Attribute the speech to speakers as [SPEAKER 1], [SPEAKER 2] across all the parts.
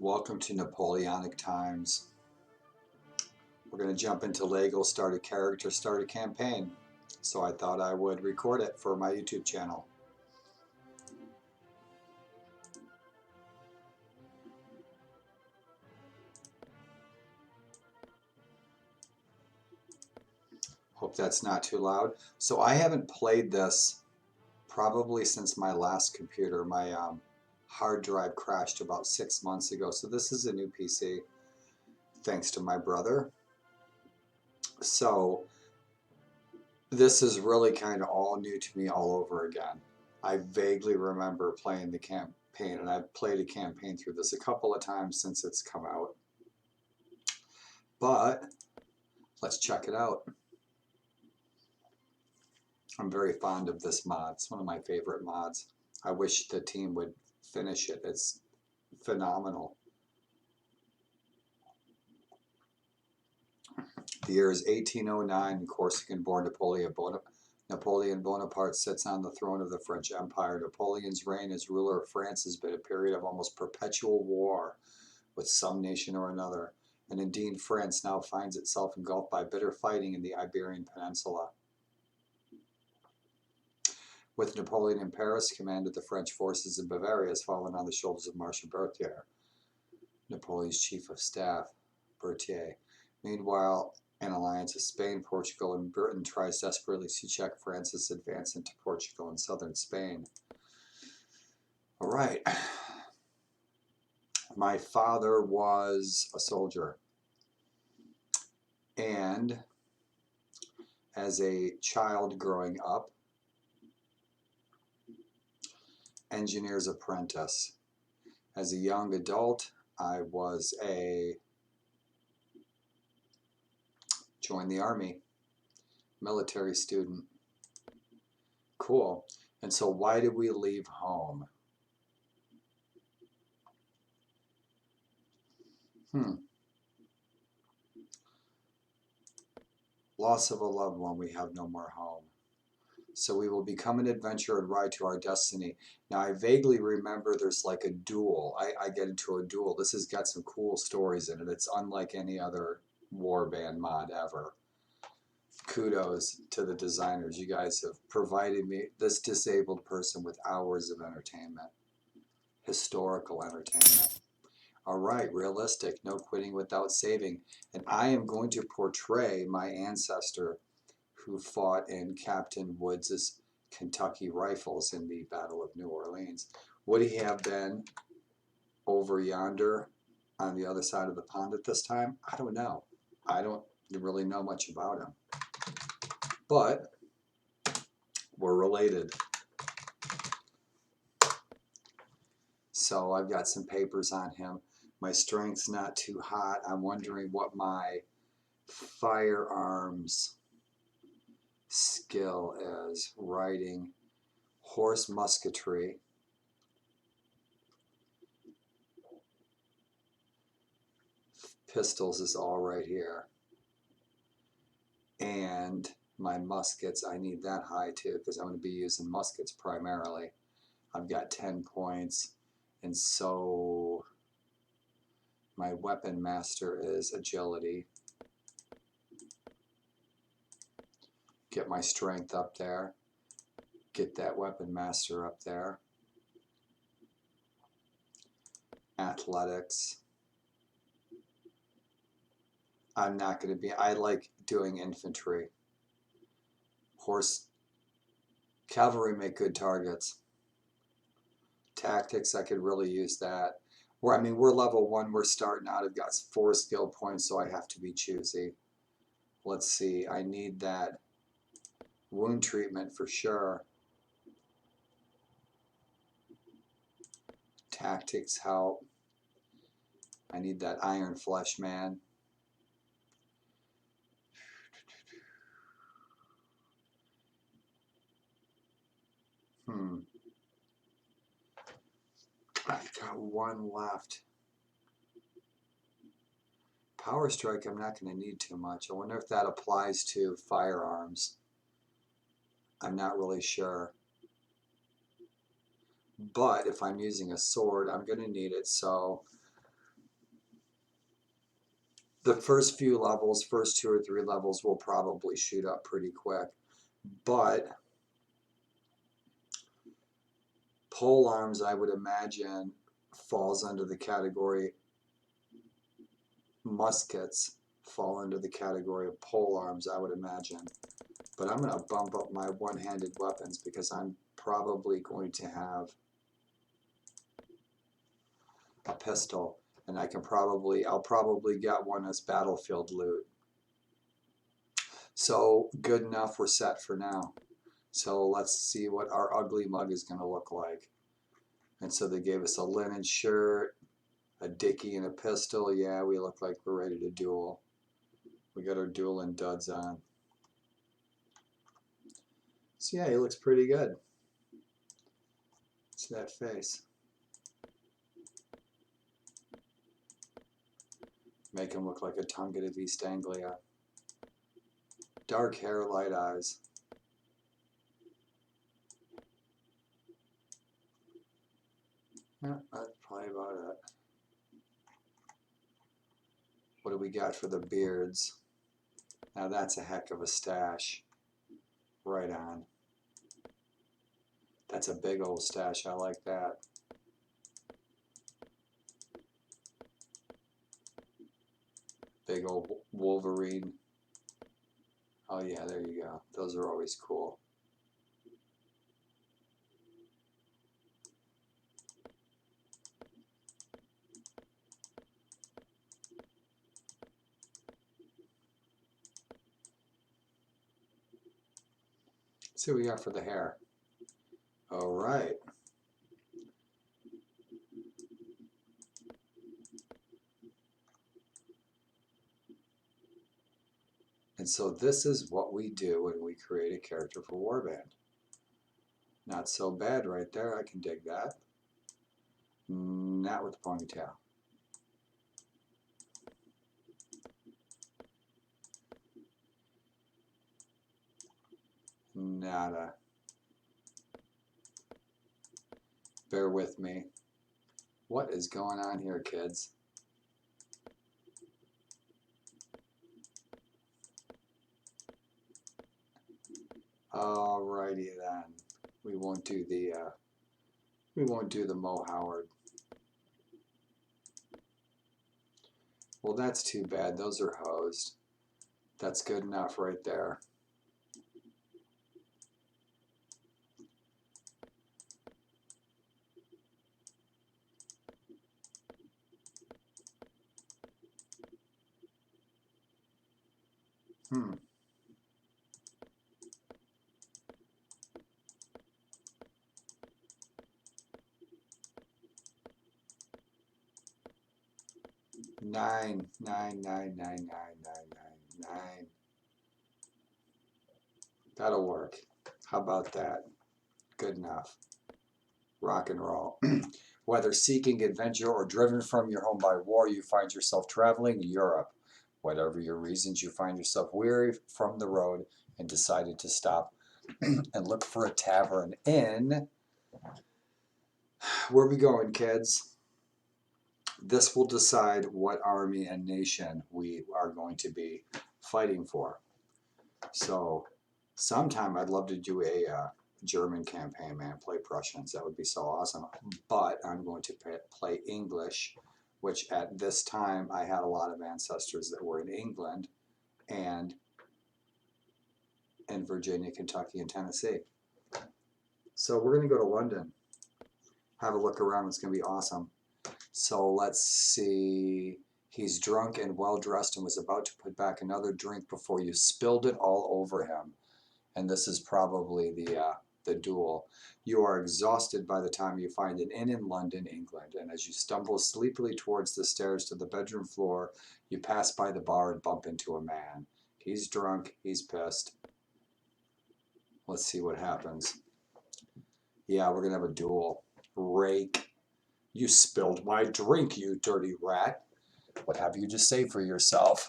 [SPEAKER 1] Welcome to Napoleonic times. We're going to jump into AIGLE, start a character, start a campaign. So I thought I would record it for my YouTube channel. Hope that's not too loud. So I haven't played this probably since my last computer. My hard drive crashed about 6 months ago. So this is a new PC, thanks to my brother. So this is really kind of all new to me all over again. I vaguely remember playing the campaign, and I've played a campaign through this a couple of times since it's come out. But let's check it out. I'm very fond of this mod. It's one of my favorite mods. I wish the team would finish it. It's phenomenal. The year is 1809. Corsican-born Napoleon Bonaparte sits on the throne of the French Empire. Napoleon's reign as ruler of France has been a period of almost perpetual war with some nation or another. And indeed, France now finds itself engulfed by bitter fighting in the Iberian Peninsula. With Napoleon in Paris, command of the French forces in Bavaria has fallen on the shoulders of Marshal Berthier, Napoleon's chief of staff, Berthier. Meanwhile, an alliance of Spain, Portugal, and Britain tries desperately to check France's advance into Portugal and southern Spain. All right. My father was a soldier, and as a child growing up, engineer's apprentice. As a young adult, I was joined the army, military student. Cool. And so why did we leave home? Loss of a loved one, we have no more home. So we will become an adventurer and ride to our destiny. Now I vaguely remember there's like a duel. I get into a duel. This has got some cool stories in it. It's unlike any other Warband mod ever. Kudos to the designers. You guys have provided me, this disabled person, with hours of entertainment. Historical entertainment. All right, realistic, no quitting without saving. And I am going to portray my ancestor who fought in Captain Woods' Kentucky Rifles in the Battle of New Orleans. Would he have been over yonder on the other side of the pond at this time? I don't know. I don't really know much about him. But we're related. So I've got some papers on him. My strength's not too hot. I'm wondering what my firearms skill is. Riding, horse musketry, pistols is all right here, and my muskets, I need that high too because I'm going to be using muskets primarily. I've got 10 points, and so my weapon master is agility. Get my strength up there. Get that weapon master up there. Athletics. I'm not going to be, I like doing infantry. Horse, cavalry make good targets. Tactics, I could really use that. I mean, we're level 1, we're starting out. I've got 4 skill points, so I have to be choosy. Let's see, I need that wound treatment for sure. Tactics help. I need that iron flesh man. I've got 1 left. Power strike I'm not going to need too much. I wonder if that applies to firearms. I'm not really sure. But if I'm using a sword, I'm going to need it. So The first few levels, first 2 or 3 levels, will probably shoot up pretty quick. But pole arms, I would imagine, falls under the category, muskets fall under the category of pole arms, I would imagine. But I'm going to bump up my one-handed weapons because I'm probably going to have a pistol, and I'll probably get one as battlefield loot. So good enough, we're set for now. So let's see what our ugly mug is going to look like. And so they gave us a linen shirt, a dickie, and a pistol. Yeah, we look like we're ready to duel. We got our dueling duds on. So yeah, he looks pretty good. See that face. Make him look like a Tongan of East Anglia. Dark hair, light eyes. Yeah, that's probably about it. What do we got for the beards? Now that's a heck of a stash. Right on. That's a big old stash. I like that. Big old Wolverine. Oh yeah, there you go. Those are always cool. Let's see what we got for the hair. All right. And so this is what we do when we create a character for Warband. Not so bad right there. I can dig that. Not with the ponytail. Nada. Bear with me. What is going on here, kids? Alrighty then. We won't do the Mo Howard. Well, that's too bad. Those are hosed. That's good enough right there. Hmm. Nine. That'll work. How about that? Good enough. Rock and roll. Whether seeking adventure or driven from your home by war, you find yourself traveling Europe. Whatever your reasons, you find yourself weary from the road and decided to stop and look for a tavern in... Where are we going, kids? This will decide what army and nation we are going to be fighting for. So sometime I'd love to do a German campaign, man, play Prussians. That would be so awesome. But I'm going to play English, which at this time I had a lot of ancestors that were in England and in Virginia, Kentucky, and Tennessee. So we're going to go to London, have a look around. It's going to be awesome. So let's see. He's drunk and well-dressed and was about to put back another drink before you spilled it all over him. And this is probably the duel. You are exhausted by the time you find an inn in London, England. And as you stumble sleepily towards the stairs to the bedroom floor, you pass by the bar and bump into a man. He's drunk. He's pissed. Let's see what happens. Yeah, we're going to have a duel. Rake. You spilled my drink, you dirty rat. What have you to say for yourself?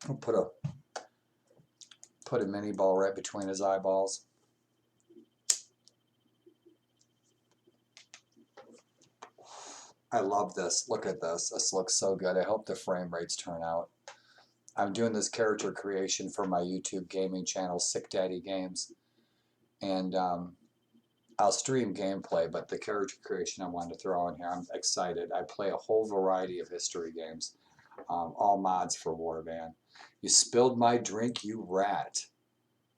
[SPEAKER 1] I'll put a mini ball right between his eyeballs. I love this. Look at this. This looks so good. I hope the frame rates turn out. I'm doing this character creation for my YouTube gaming channel, Sick Daddy Games. And I'll stream gameplay, but the character creation I wanted to throw in here, I'm excited. I play a whole variety of history games, all mods for Warband. You spilled my drink, you rat.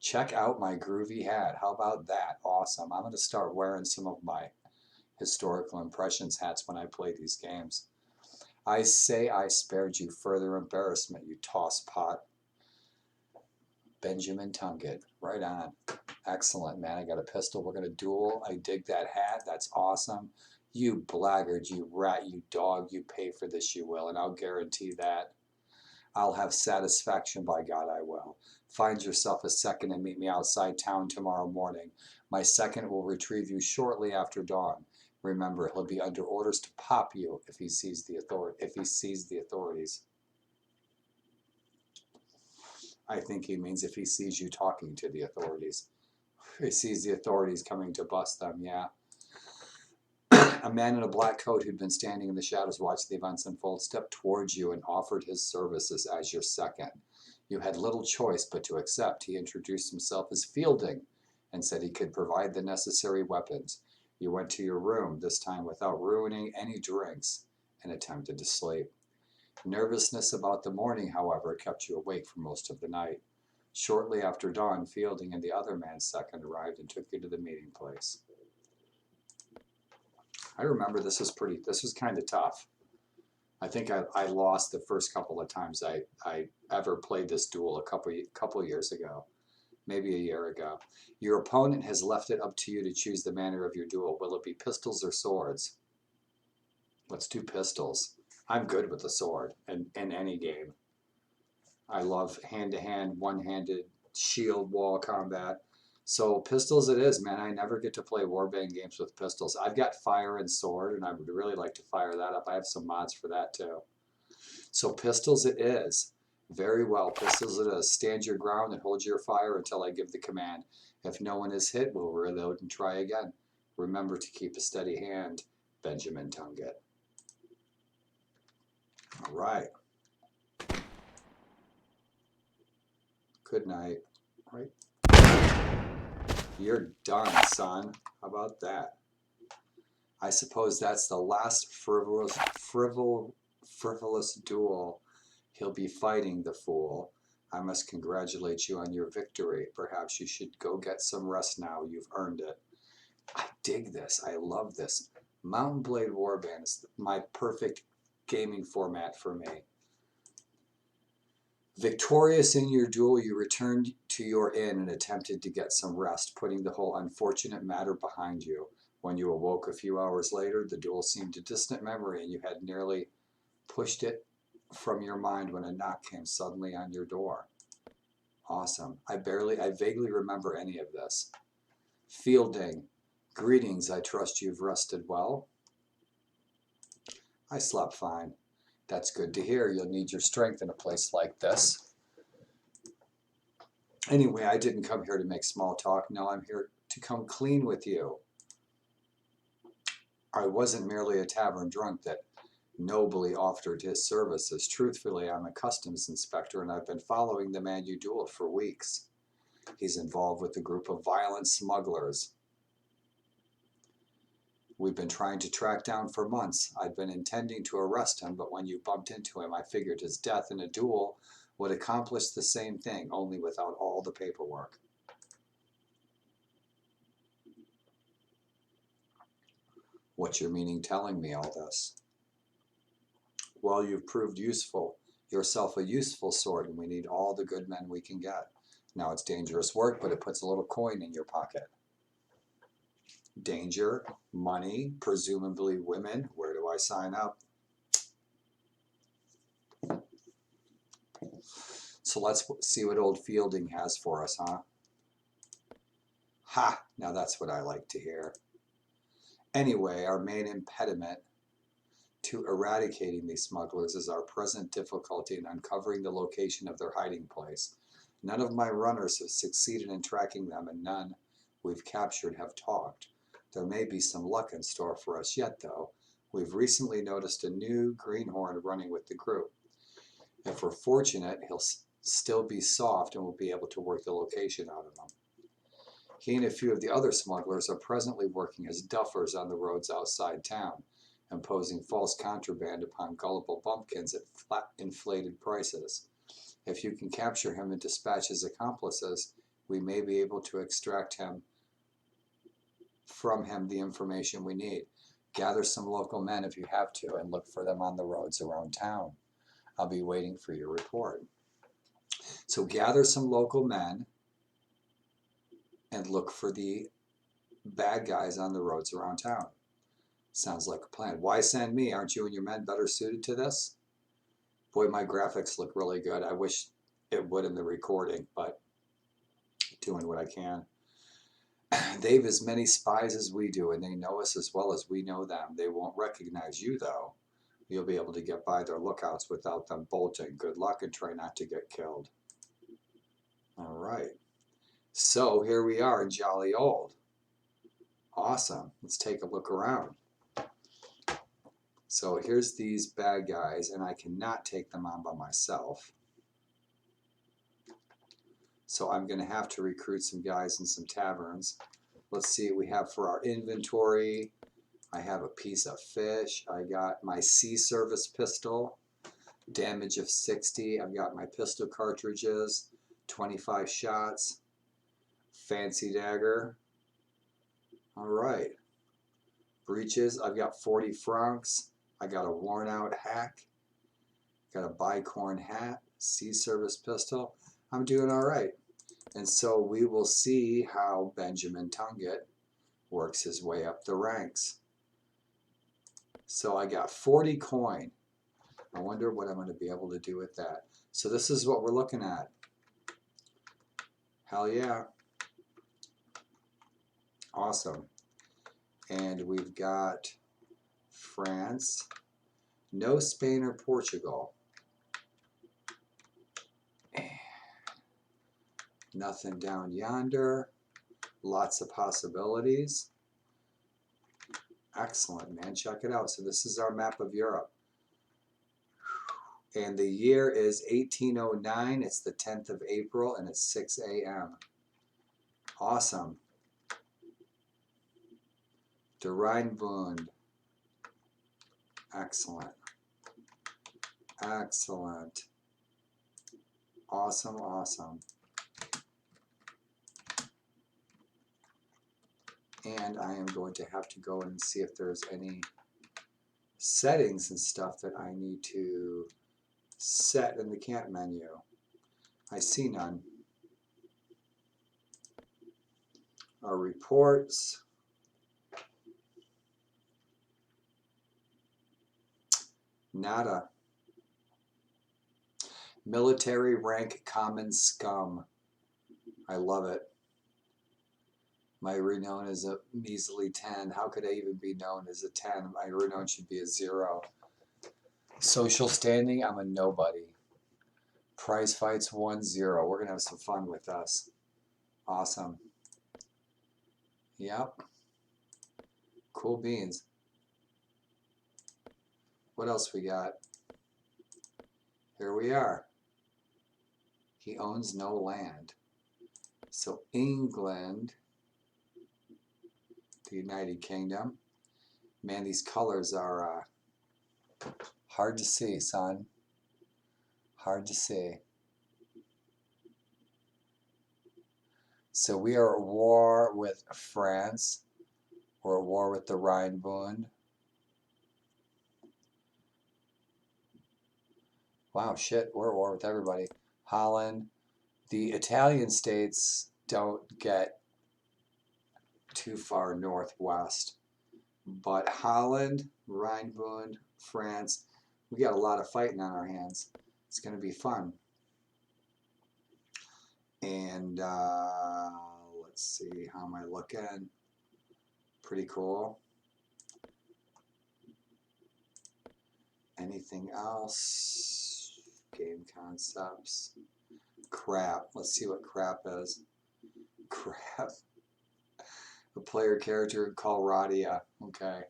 [SPEAKER 1] Check out my groovy hat. How about that? Awesome. I'm going to start wearing some of my historical impressions hats when I play these games. I say I spared you further embarrassment, you tosspot. Benjamin Tunget. Right on. Excellent, man. I got a pistol. We're going to duel. I dig that hat. That's awesome. You blackguard, you rat, you dog. You pay for this, you will. And I'll guarantee that. I'll have satisfaction, by God, I will. Find yourself a second and meet me outside town tomorrow morning. My second will retrieve you shortly after dawn. Remember, he'll be under orders to pop you if he sees the authorities. I think he means if he sees you talking to the authorities. He sees the authorities coming to bust them, yeah. A man in a black coat who'd been standing in the shadows watching the events unfold stepped towards you and offered his services as your second. You had little choice but to accept. He introduced himself as Fielding and said he could provide the necessary weapons. You went to your room, this time without ruining any drinks, and attempted to sleep. Nervousness about the morning, however, kept you awake for most of the night. Shortly after dawn, Fielding and the other man's second arrived and took you to the meeting place. I remember this was kind of tough. I think I lost the first couple of times I ever played this duel a couple years ago, maybe a year ago. Your opponent has left it up to you to choose the manner of your duel. Will it be pistols or swords? Let's do pistols. I'm good with the sword in any game. I love hand-to-hand, one-handed shield wall combat. So pistols it is, man. I never get to play Warband games with pistols. I've got fire and sword, and I would really like to fire that up. I have some mods for that too. So pistols it is. Very well, pistols it is. Stand your ground and hold your fire until I give the command. If no one is hit, we'll reload and try again. Remember to keep a steady hand, Benjamin Tunget. All right. Good night. Right. You're done, son. How about that? I suppose that's the last frivolous duel he'll be fighting, the fool. I must congratulate you on your victory. Perhaps you should go get some rest now. You've earned it. I dig this. I love this. Mountain Blade Warband is my perfect gaming format for me. Victorious in your duel, you returned to your inn and attempted to get some rest, putting the whole unfortunate matter behind you. When you awoke a few hours later, the duel seemed a distant memory, and you had nearly pushed it from your mind when a knock came suddenly on your door. Awesome. I vaguely remember any of this. Fielding. Greetings, I trust you've rested well. I slept fine. That's good to hear. You'll need your strength in a place like this. Anyway, I didn't come here to make small talk. No, I'm here to come clean with you. I wasn't merely a tavern drunk that nobly offered his services. Truthfully, I'm a customs inspector, and I've been following the man you dueled for weeks. He's involved with a group of violent smugglers. We've been trying to track down for months. I'd been intending to arrest him, but when you bumped into him, I figured his death in a duel would accomplish the same thing, only without all the paperwork. What's your meaning telling me all this? Well, you've proved yourself a useful sort, and we need all the good men we can get. Now, it's dangerous work, but it puts a little coin in your pocket. Danger, money, presumably women. Where do I sign up? So let's see what old Fielding has for us, huh? Ha! Now that's what I like to hear. Anyway, our main impediment to eradicating these smugglers is our present difficulty in uncovering the location of their hiding place. None of my runners have succeeded in tracking them, and none we've captured have talked. There may be some luck in store for us yet, though. We've recently noticed a new greenhorn running with the group. If we're fortunate, he'll still be soft and we'll be able to work the location out of him. He and a few of the other smugglers are presently working as duffers on the roads outside town, imposing false contraband upon gullible bumpkins at flat inflated prices. If you can capture him and dispatch his accomplices, we may be able to extract from him the information we need. Gather some local men if you have to and look for them on the roads around town. I'll be waiting for your report. So gather some local men and look for the bad guys on the roads around town. Sounds like a plan. Why send me? Aren't you and your men better suited to this? Boy, my graphics look really good. I wish it would in the recording, but doing what I can. They've as many spies as we do, and they know us as well as we know them. They won't recognize you, though. You'll be able to get by their lookouts without them bolting. Good luck and try not to get killed. All right. So here we are in jolly old. Awesome. Let's take a look around. So here's these bad guys, and I cannot take them on by myself. So I'm going to have to recruit some guys in some taverns. Let's see what we have for our inventory. I have a piece of fish. I got my sea service pistol, damage of 60. I've got my pistol cartridges, 25 shots, fancy dagger. All right. Breeches, I've got 40 francs. I got a worn out hack. Got a bicorn hat, sea service pistol. I'm doing all right. And so we will see how Benjamin Tunget works his way up the ranks. So I got 40 coin. I wonder what I'm going to be able to do with that. So this is what we're looking at. Hell yeah. Awesome. And we've got France. No Spain or Portugal. Nothing down yonder. Lots of possibilities. Excellent, man. Check it out. So this is our map of Europe. And the year is 1809. It's the 10th of April, and it's 6 a.m. Awesome. Der Rheinbund. Excellent. Excellent. Awesome, awesome. And I am going to have to go and see if there's any settings and stuff that I need to set in the camp menu. I see none. Our reports. Nada. Military rank common scum. I love it. My renown is a measly 10. How could I even be known as a 10? My renown should be a 0. Social standing, I'm a nobody. Prize fights 1-0. We're going to have some fun with us. Awesome. Yep. Cool beans. What else we got? Here we are. He owns no land. So England, the United Kingdom. Man, these colors are hard to see, son. Hard to see. So we are at war with France. We're at war with the Rheinbund. Wow, shit, we're at war with everybody. Holland. The Italian states don't get too far northwest. But Holland, Rheinbund, France, we got a lot of fighting on our hands. It's going to be fun. And let's see, how am I looking? Pretty cool. Anything else? Game concepts. Crap. Let's see what crap is. Crap. A player character called Radia. Okay.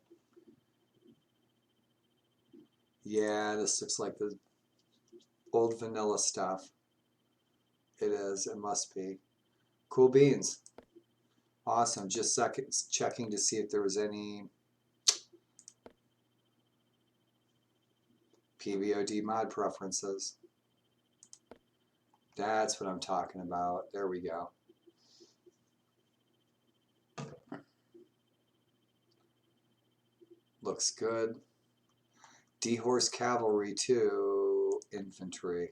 [SPEAKER 1] Yeah, this looks like the old vanilla stuff. It is. It must be. Cool beans. Awesome. Just seconds checking to see if there was any PVOD mod preferences. That's what I'm talking about. There we go. Looks good. D-Horse Cavalry to Infantry.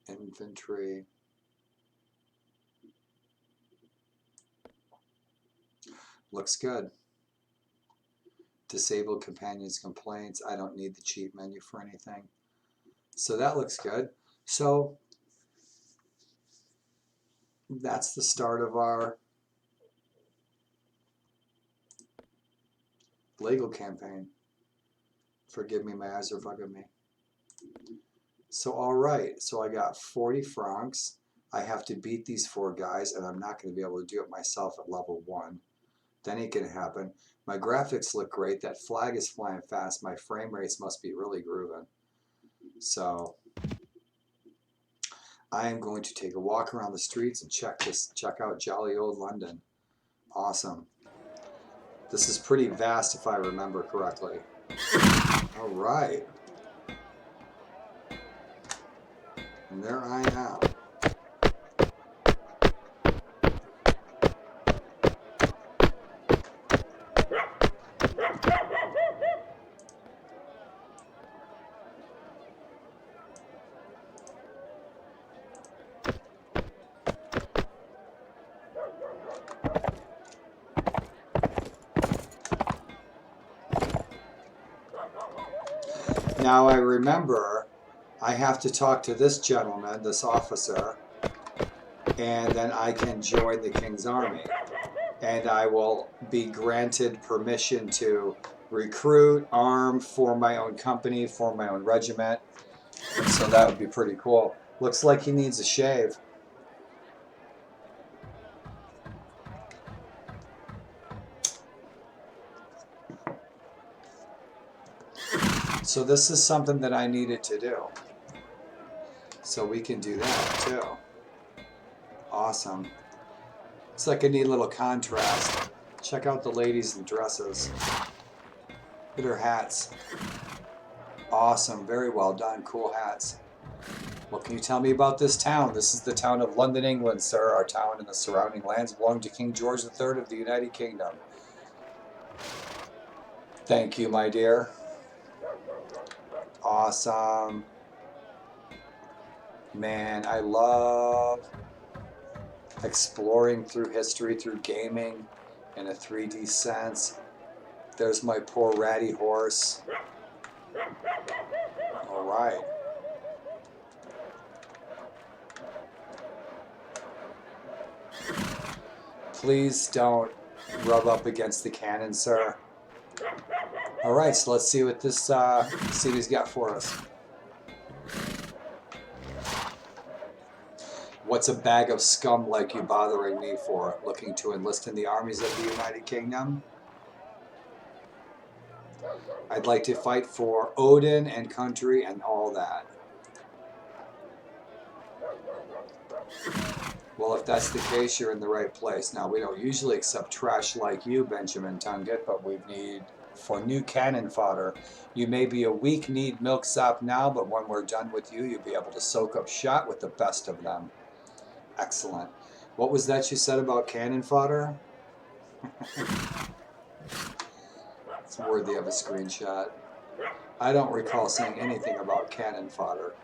[SPEAKER 1] Infantry. Looks good. Disabled companions complaints. I don't need the cheat menu for anything. So that looks good. So that's the start of our legal campaign. Forgive me, my eyes are bugging me. So all right, so I got 40 francs. I have to beat these 4 guys, and I'm not going to be able to do it myself at level 1. That ain't going to happen. My graphics look great. That flag is flying fast. My frame rates must be really grooving. So I am going to take a walk around the streets and check out jolly old London. Awesome. This is pretty vast if I remember correctly. All right. And there I am. Now I remember I have to talk to this gentleman, this officer, and then I can join the King's Army. And I will be granted permission to recruit, arm, form my own company, form my own regiment. So that would be pretty cool. Looks like he needs a shave. So this is something that I needed to do. So we can do that too. Awesome. It's like a neat little contrast. Check out the ladies in dresses. Look at her hats. Awesome. Very well done. Cool hats. What can you tell me about this town? This is the town of London, England, sir. Our town and the surrounding lands belong to King George III of the United Kingdom. Thank you, my dear. Awesome. Man, I love exploring through history, through gaming in a 3D sense. There's my poor ratty horse. All right. Please don't rub up against the cannon, sir. All right, so let's see what this see what he's got for us. What's a bag of scum like you bothering me for? Looking to enlist in the armies of the United Kingdom? I'd like to fight for Odin and country and all that. Well, if that's the case, you're in the right place. Now, we don't usually accept trash like you, Benjamin Tunget, but we need for new cannon fodder. You may be a weak-kneed milksop now, but when we're done with you, you'll be able to soak up shot with the best of them. Excellent. What was that you said about cannon fodder? It's worthy of a screenshot. I don't recall saying anything about cannon fodder.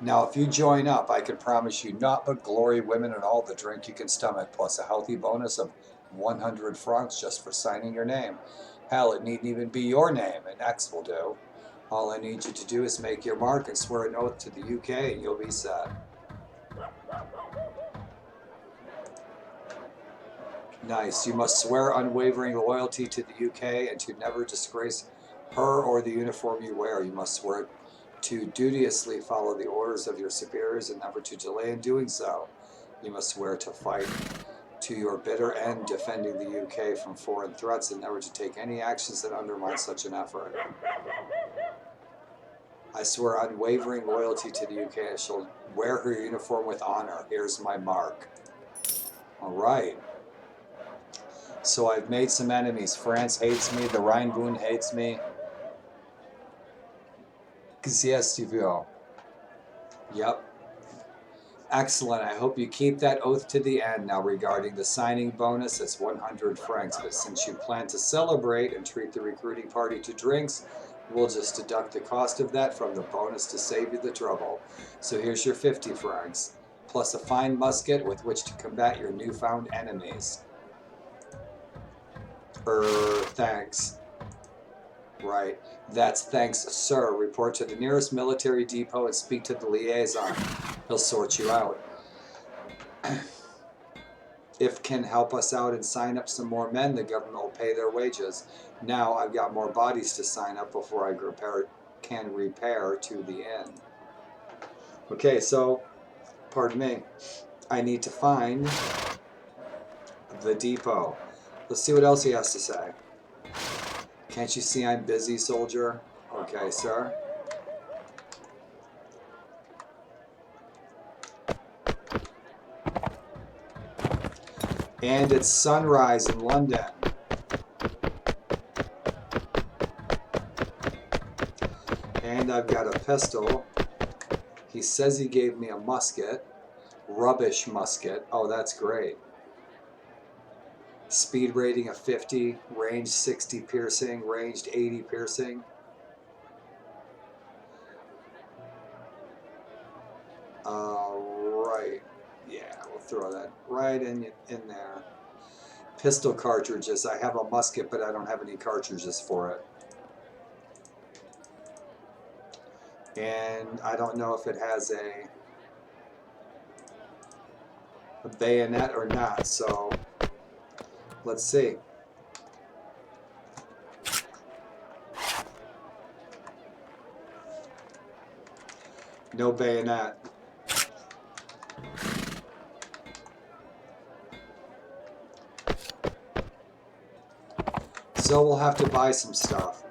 [SPEAKER 1] Now, if you join up, I can promise you naught but glory, women, and all the drink you can stomach, plus a healthy bonus of 100 francs just for signing your name. Hell, it needn't even be your name, an X will do. All I need you to do is make your mark and swear an oath to the UK, and you'll be set. Nice. You must swear unwavering loyalty to the UK and to never disgrace her or the uniform you wear. You must swear to duteously follow the orders of your superiors and never to delay in doing so. You must swear to fight to your bitter end defending the UK from foreign threats and never to take any actions that undermine such an effort. I swear unwavering loyalty to the UK. I shall wear her uniform with honor. Here's my mark. All right. So I've made some enemies. France hates me. The Rheinbund hates me. Yes, tu veux. Yep. Excellent. I hope you keep that oath to the end. Now, regarding the signing bonus, it's 100 francs. But since you plan to celebrate and treat the recruiting party to drinks, we'll just deduct the cost of that from the bonus to save you the trouble. So here's your 50 francs, plus a fine musket with which to combat your newfound enemies. Thanks. Right. That's thanks, sir. Report to the nearest military depot and speak to the liaison. He'll sort you out. If can help us out and sign up some more men, the government will pay their wages. Now I've got more bodies to sign up before I can repair to the inn. Okay, so, pardon me, I need to find the depot. Let's see what else he has to say. Can't you see I'm busy, soldier? Okay, sir. And it's sunrise in London. And I've got a pistol. He says he gave me a musket. Rubbish musket. Oh, that's great. Speed rating of 50, range 60 piercing, ranged 80 piercing. Right. Yeah, we'll throw that right in there. Pistol cartridges. I have a musket, but I don't have any cartridges for it. And I don't know if it has a bayonet or not, so let's see. No bayonet. So we'll have to buy some stuff.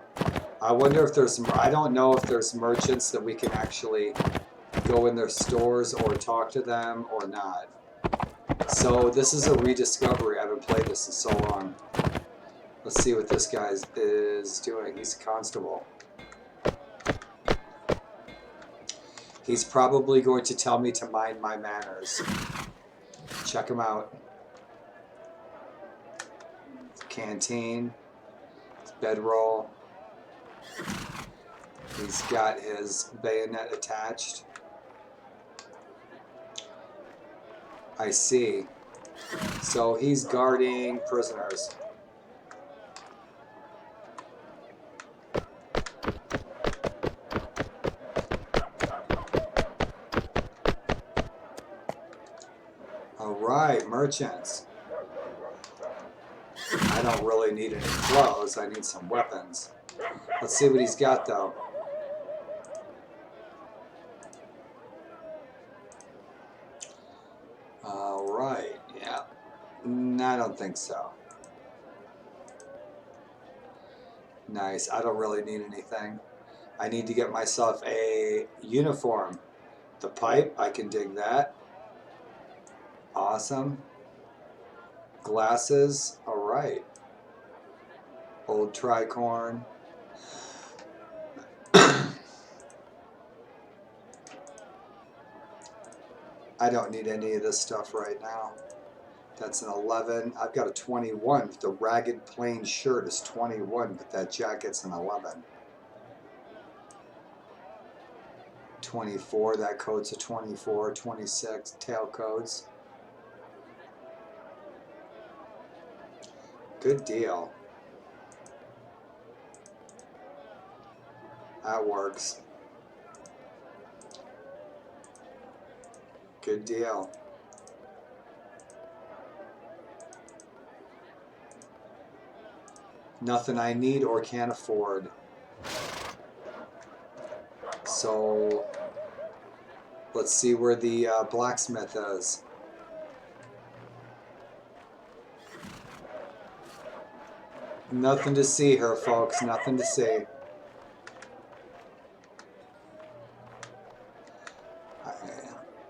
[SPEAKER 1] I wonder if there's some, I don't know if there's merchants that we can actually go in their stores or talk to them or not. So this is a rediscovery. I haven't played this in so long. Let's see what this guy is doing. He's a constable. He's probably going to tell me to mind my manners. Check him out. Canteen. Bedroll. He's got his bayonet attached. I see. So he's guarding prisoners. Alright, merchants. I don't really need any clothes, I need some weapons. Let's see what he's got though. Alright, yeah. I don't think so. Nice, I don't really need anything. I need to get myself a uniform. The pipe, I can dig that. Awesome. Glasses, alright. Old tricorn. I don't need any of this stuff right now. That's an 11. I've got a 21. The ragged plain shirt is 21, but that jacket's an 11. 24, that coat's a 24, 26, tail coats. Good deal. That works. Good deal. Nothing I need or can afford. So let's see where the blacksmith is. Nothing to see here, folks. Nothing to see.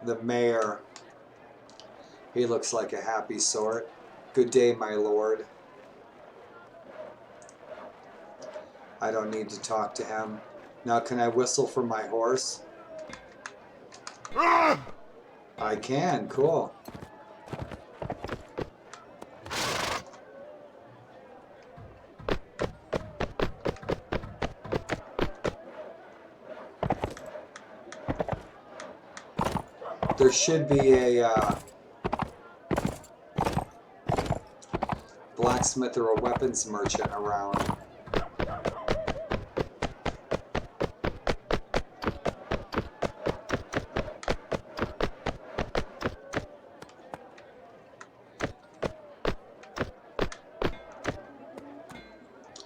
[SPEAKER 1] The mayor. He looks like a happy sort. Good day, my lord. I don't need to talk to him. Now, can I whistle for my horse? I can. Cool. There should be a blacksmith or a weapons merchant around.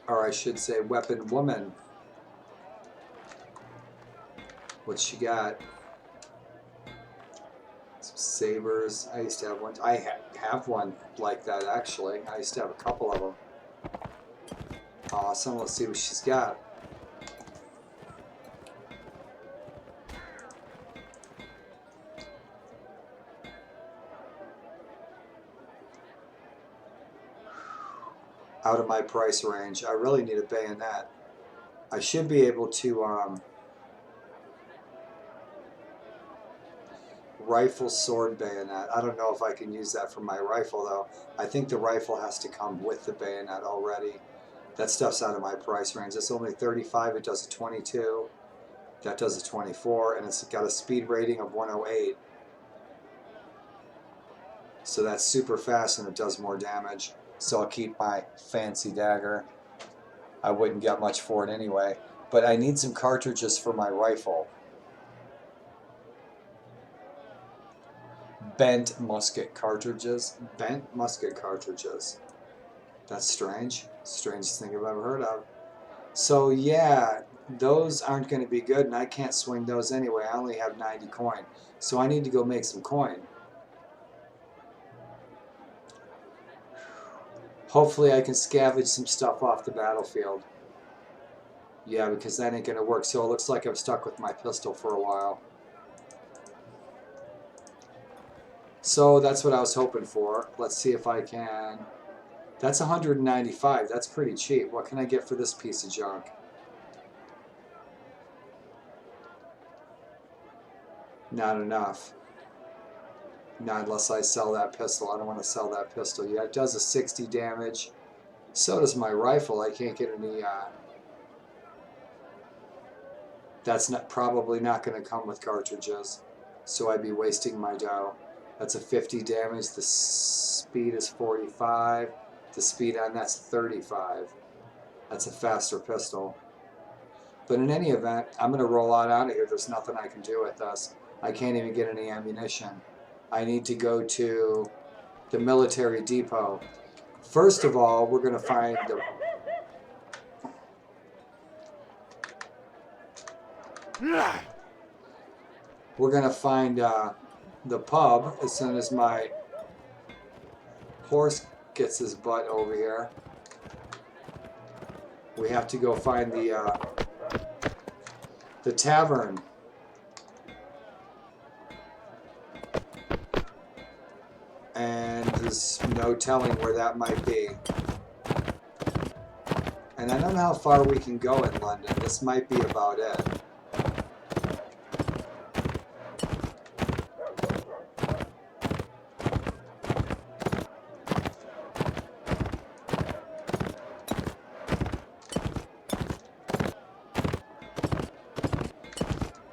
[SPEAKER 1] Or I should say weapon woman. What's she got? Some sabers. I used to have one. I have one like that, actually. I used to have a couple of them. Awesome. Let's see what she's got. Out of my price range. I really need a bayonet. I should be able to rifle, sword, bayonet. I don't know if I can use that for my rifle though. I think the rifle has to come with the bayonet already. That stuff's out of my price range. It's only 35. It does a 22. That does a 24, and it's got a speed rating of 108. So that's super fast and it does more damage. So I'll keep my fancy dagger. I wouldn't get much for it anyway. But I need some cartridges for my rifle. Bent musket cartridges. Bent musket cartridges. That's strange. Strangest thing I've ever heard of. So yeah, those aren't going to be good, and I can't swing those anyway. I only have 90 coin. So I need to go make some coin. Hopefully I can scavenge some stuff off the battlefield. Yeah, because that ain't going to work. So it looks like I'm stuck with my pistol for a while. So that's what I was hoping for. Let's see if I can. That's 195. That's pretty cheap. What can I get for this piece of junk? Not enough. Not unless I sell that pistol. I don't want to sell that pistol yet. It does a 60 damage. So does my rifle. I can't get any... That's probably not going to come with cartridges. So I'd be wasting my dough. That's a 50 damage. The speed is 45. The speed on that's 35. That's a faster pistol. But in any event, I'm going to roll out of here. There's nothing I can do with this. I can't even get any ammunition. I need to go to the military depot. First of all, we're going to find the... We're going to find the pub as soon as my horse gets his butt over here. We have to go find the tavern. And there's no telling where that might be. And I don't know how far we can go in London. This might be about it.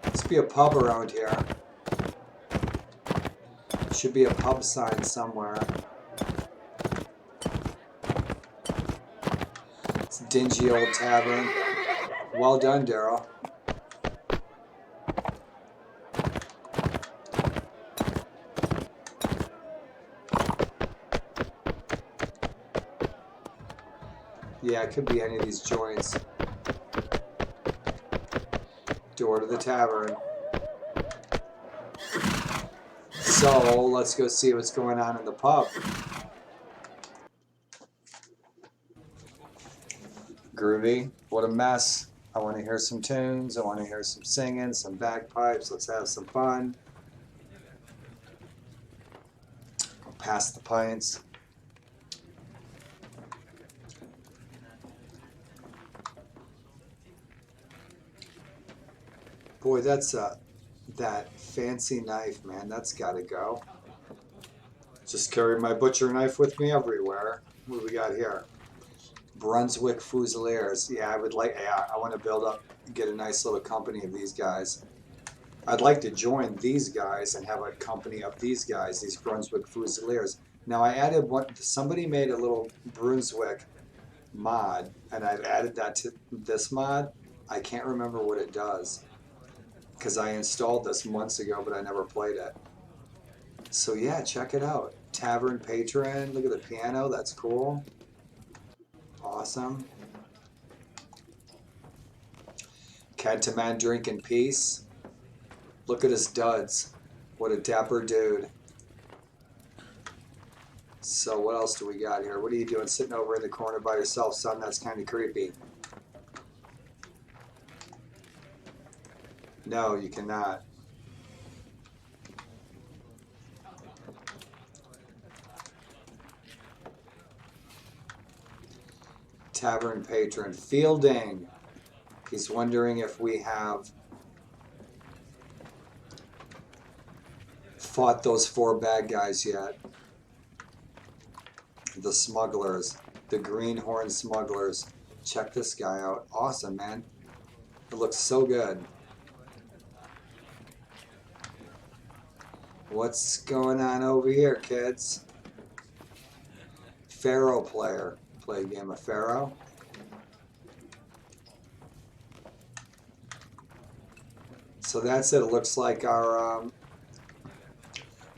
[SPEAKER 1] Must be a pub around here. Should be a pub sign somewhere. It's a dingy old tavern. Well done, Daryl. Yeah, it could be any of these joints. Door to the tavern. So, let's go see what's going on in the pub. Groovy. What a mess. I want to hear some tunes. I want to hear some singing, some bagpipes. Let's have some fun. Go past the pints. Boy, that's that fancy knife, man. That's got to go. Just carry my butcher knife with me everywhere. What do we got here? Brunswick Fusiliers. Yeah, I would like. Yeah, I want to build up, get a nice little company of these guys. I'd like to join these guys and have a company of these guys, these Brunswick Fusiliers. Now I added one. Somebody made a little Brunswick mod, and I've added that to this mod. I can't remember what it does because I installed this months ago, but I never played it. So yeah, check it out. Tavern Patron. Look at the piano. That's cool. Awesome. Cantaman drink in peace. Look at his duds. What a dapper dude. So what else do we got here? What are you doing sitting over in the corner by yourself, son? That's kind of creepy. No, you cannot. Tavern patron. Fielding. He's wondering if we have fought those 4 bad guys yet. The smugglers. The greenhorn smugglers. Check this guy out. Awesome, man. It looks so good. What's going on over here, kids? Pharaoh player. Play a game of Pharaoh. So that's it. It looks like our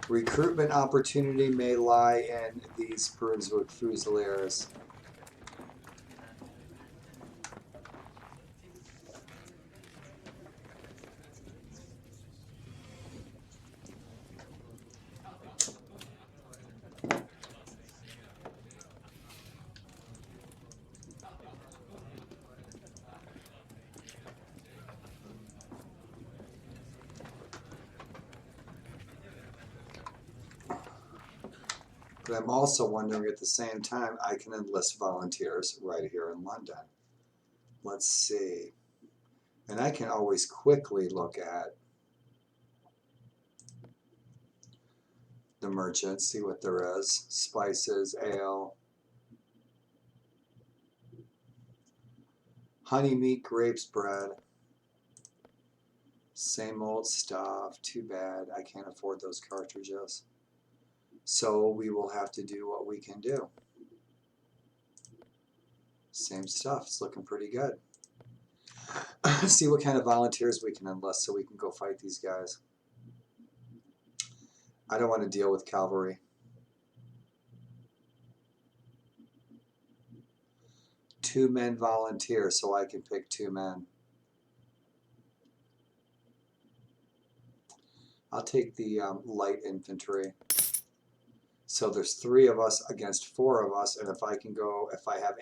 [SPEAKER 1] recruitment opportunity may lie in these Brunswick Fusiliers. But I'm also wondering at the same time, I can enlist volunteers right here in London. Let's see. And I can always quickly look at the merchants, see what there is. Spices, ale, honey, meat, grapes, bread. Same old stuff. Too bad I can't afford those cartridges. So we will have to do what we can do. Same stuff. It's looking pretty good. See what kind of volunteers we can enlist so we can go fight these guys. I don't want to deal with cavalry. Two men volunteer so I can pick 2 men. I'll take the light infantry. So there's 3 of us against 4 of us, and if I can go, if I have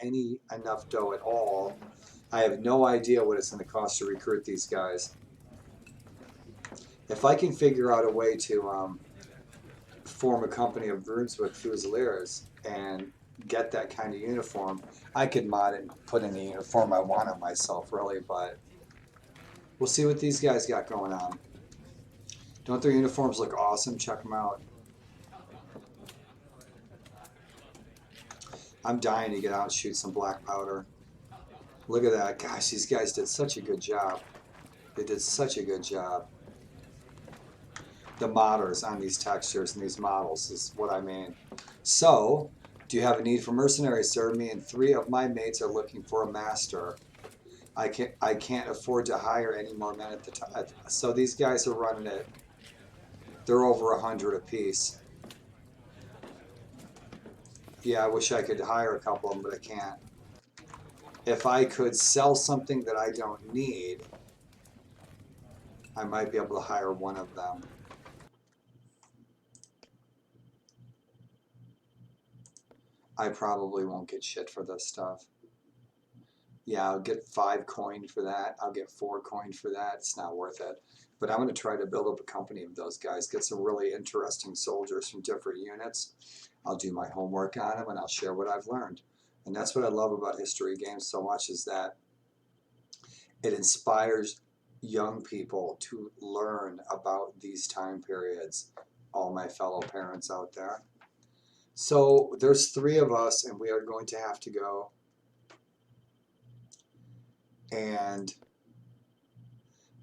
[SPEAKER 1] enough dough at all, I have no idea what it's going to cost to recruit these guys. If I can figure out a way to form a company of Brunswick Fusiliers and get that kind of uniform, I could mod it and put in the uniform I want on myself, really, but we'll see what these guys got going on. Don't their uniforms look awesome? Check them out. I'm dying to get out and shoot some black powder. Look at that. Gosh, these guys did such a good job. They did such a good job. The modders on these textures and these models is what I mean. So, do you have a need for mercenaries, sir? Me and 3 of my mates are looking for a master. I can't afford to hire any more men at the time. So these guys are running it. They're over 100 apiece. Yeah, I wish I could hire a couple of them, but I can't. If I could sell something that I don't need, I might be able to hire one of them. I probably won't get shit for this stuff. Yeah, I'll get 5 coin for that. I'll get 4 coin for that. It's not worth it. But I'm going to try to build up a company of those guys, get some really interesting soldiers from different units. I'll do my homework on them, and I'll share what I've learned. And that's what I love about history games so much, is that it inspires young people to learn about these time periods, all my fellow parents out there. So there's 3 of us, and we are going to have to go and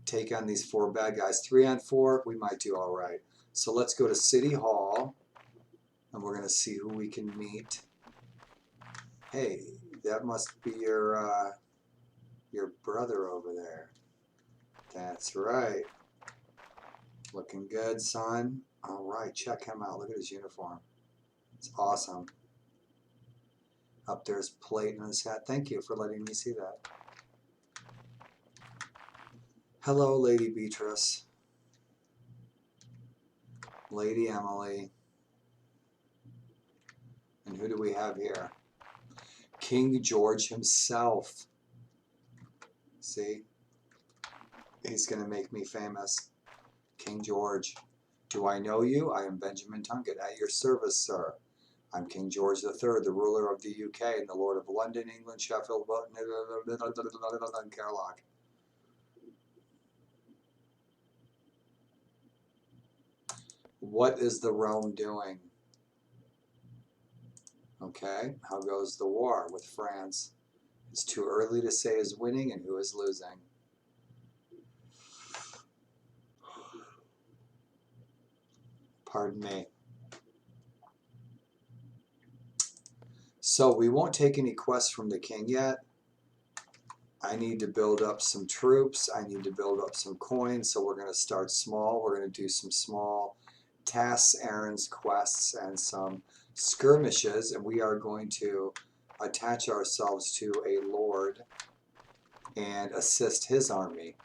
[SPEAKER 1] take on these 4 bad guys. 3 on 4, we might do all right. So let's go to City Hall, and we're going to see who we can meet. Hey, that must be your brother over there. That's right. Looking good, son. All right, check him out. Look at his uniform. It's awesome. Up there's plate on his hat. Thank you for letting me see that. Hello, Lady Beatrice. Lady Emily. And who do we have here? King George himself. See? He's going to make me famous. King George. Do I know you? I am Benjamin Tunket. At your service, sir. I'm King George III, the ruler of the UK and the Lord of London, England, Sheffield, and Carlock. What is the realm doing? Okay, how goes the war with France? It's too early to say who's winning and who is losing. Pardon me. So we won't take any quests from the king yet. I need to build up some troops. I need to build up some coins. So we're going to start small. We're going to do some small tasks, errands, quests, and some skirmishes. And we are going to attach ourselves to a lord and assist his army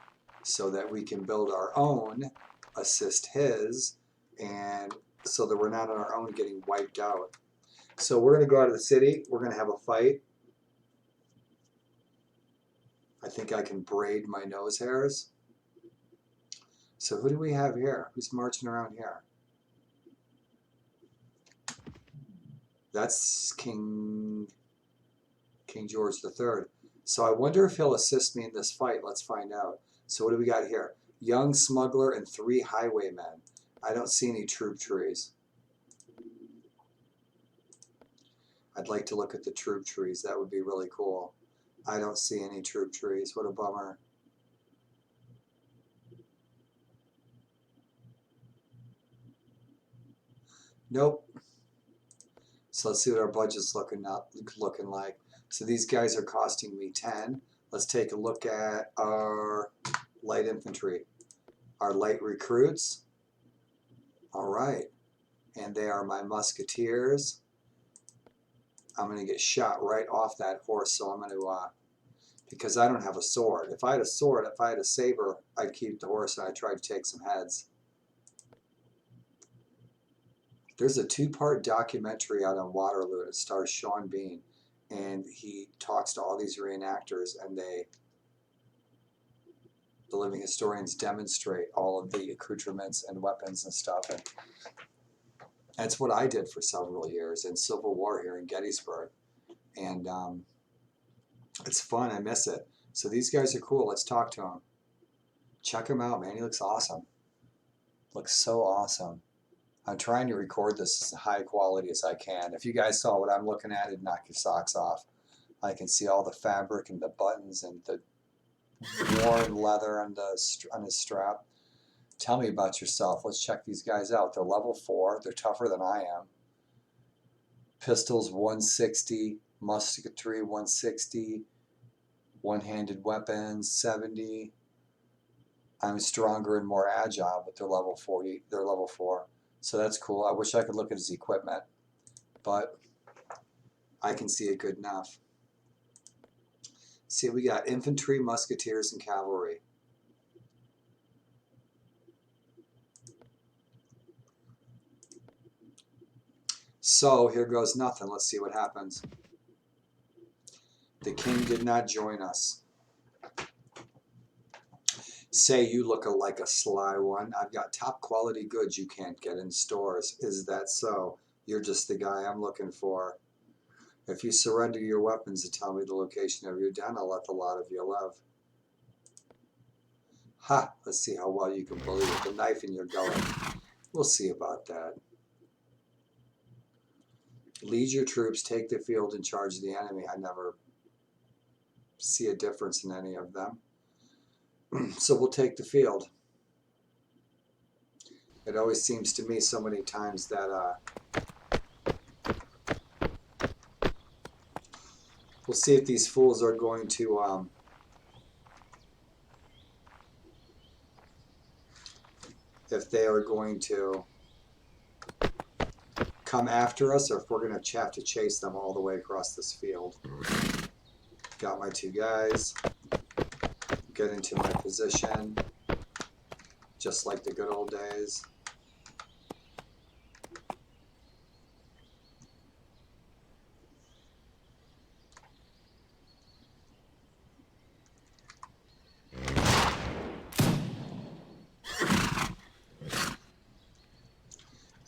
[SPEAKER 1] so that we can build our own, assist his, and so that we're not on our own getting wiped out. So we're going to go out of the city. We're going to have a fight. I think I can braid my nose hairs. So who do we have here? Who's marching around here? That's King George III. So I wonder if he'll assist me in this fight. Let's find out. So what do we got here? Young smuggler and 3 highwaymen. I don't see any troop trees. I'd like to look at the troop trees. That would be really cool. I don't see any troop trees. What a bummer. Nope. So let's see what our budget's looking like. So these guys are costing me 10. Let's take a look at our light infantry. Our light recruits. All right. And they are my musketeers. I'm going to get shot right off that horse, so I'm going to, because I don't have a sword. If I had a sword, if I had a saber, I'd keep the horse and I'd try to take some heads. There's a 2-part documentary out on Waterloo, and it stars Sean Bean, and he talks to all these reenactors, and the living historians demonstrate all of the accoutrements and weapons and stuff, and that's what I did for several years in Civil War here in Gettysburg, and it's fun. I miss it. So these guys are cool. Let's talk to him. Check him out, man. He looks awesome. Looks so awesome. I'm trying to record this as high quality as I can. If you guys saw what I'm looking at, it'd knock your socks off. I can see all the fabric and the buttons and the worn leather on his strap. Tell me about yourself. Let's check these guys out. They're level 4. They're tougher than I am. Pistols 160, musketry 160, one-handed weapons 70. I'm stronger and more agile, but they're level 40. They're level 4. So that's cool. I wish I could look at his equipment, but I can see it good enough. See, we got infantry, musketeers, and cavalry. So here goes nothing. Let's see what happens. The king did not join us. Say you look like a sly one. I've got top quality goods you can't get in stores. Is that so? You're just the guy I'm looking for. If you surrender your weapons and tell me the location of your den, I'll let the lot of you live. Ha! Let's see how well you can bully with the knife in your gullet. We'll see about that. Lead your troops, take the field, and charge the enemy. I never see a difference in any of them. So we'll take the field. It always seems to me so many times that we'll see if these fools are going to if they are going to come after us, or if we're going to have to chase them all the way across this field. Got my two guys. Get into my position, just like the good old days.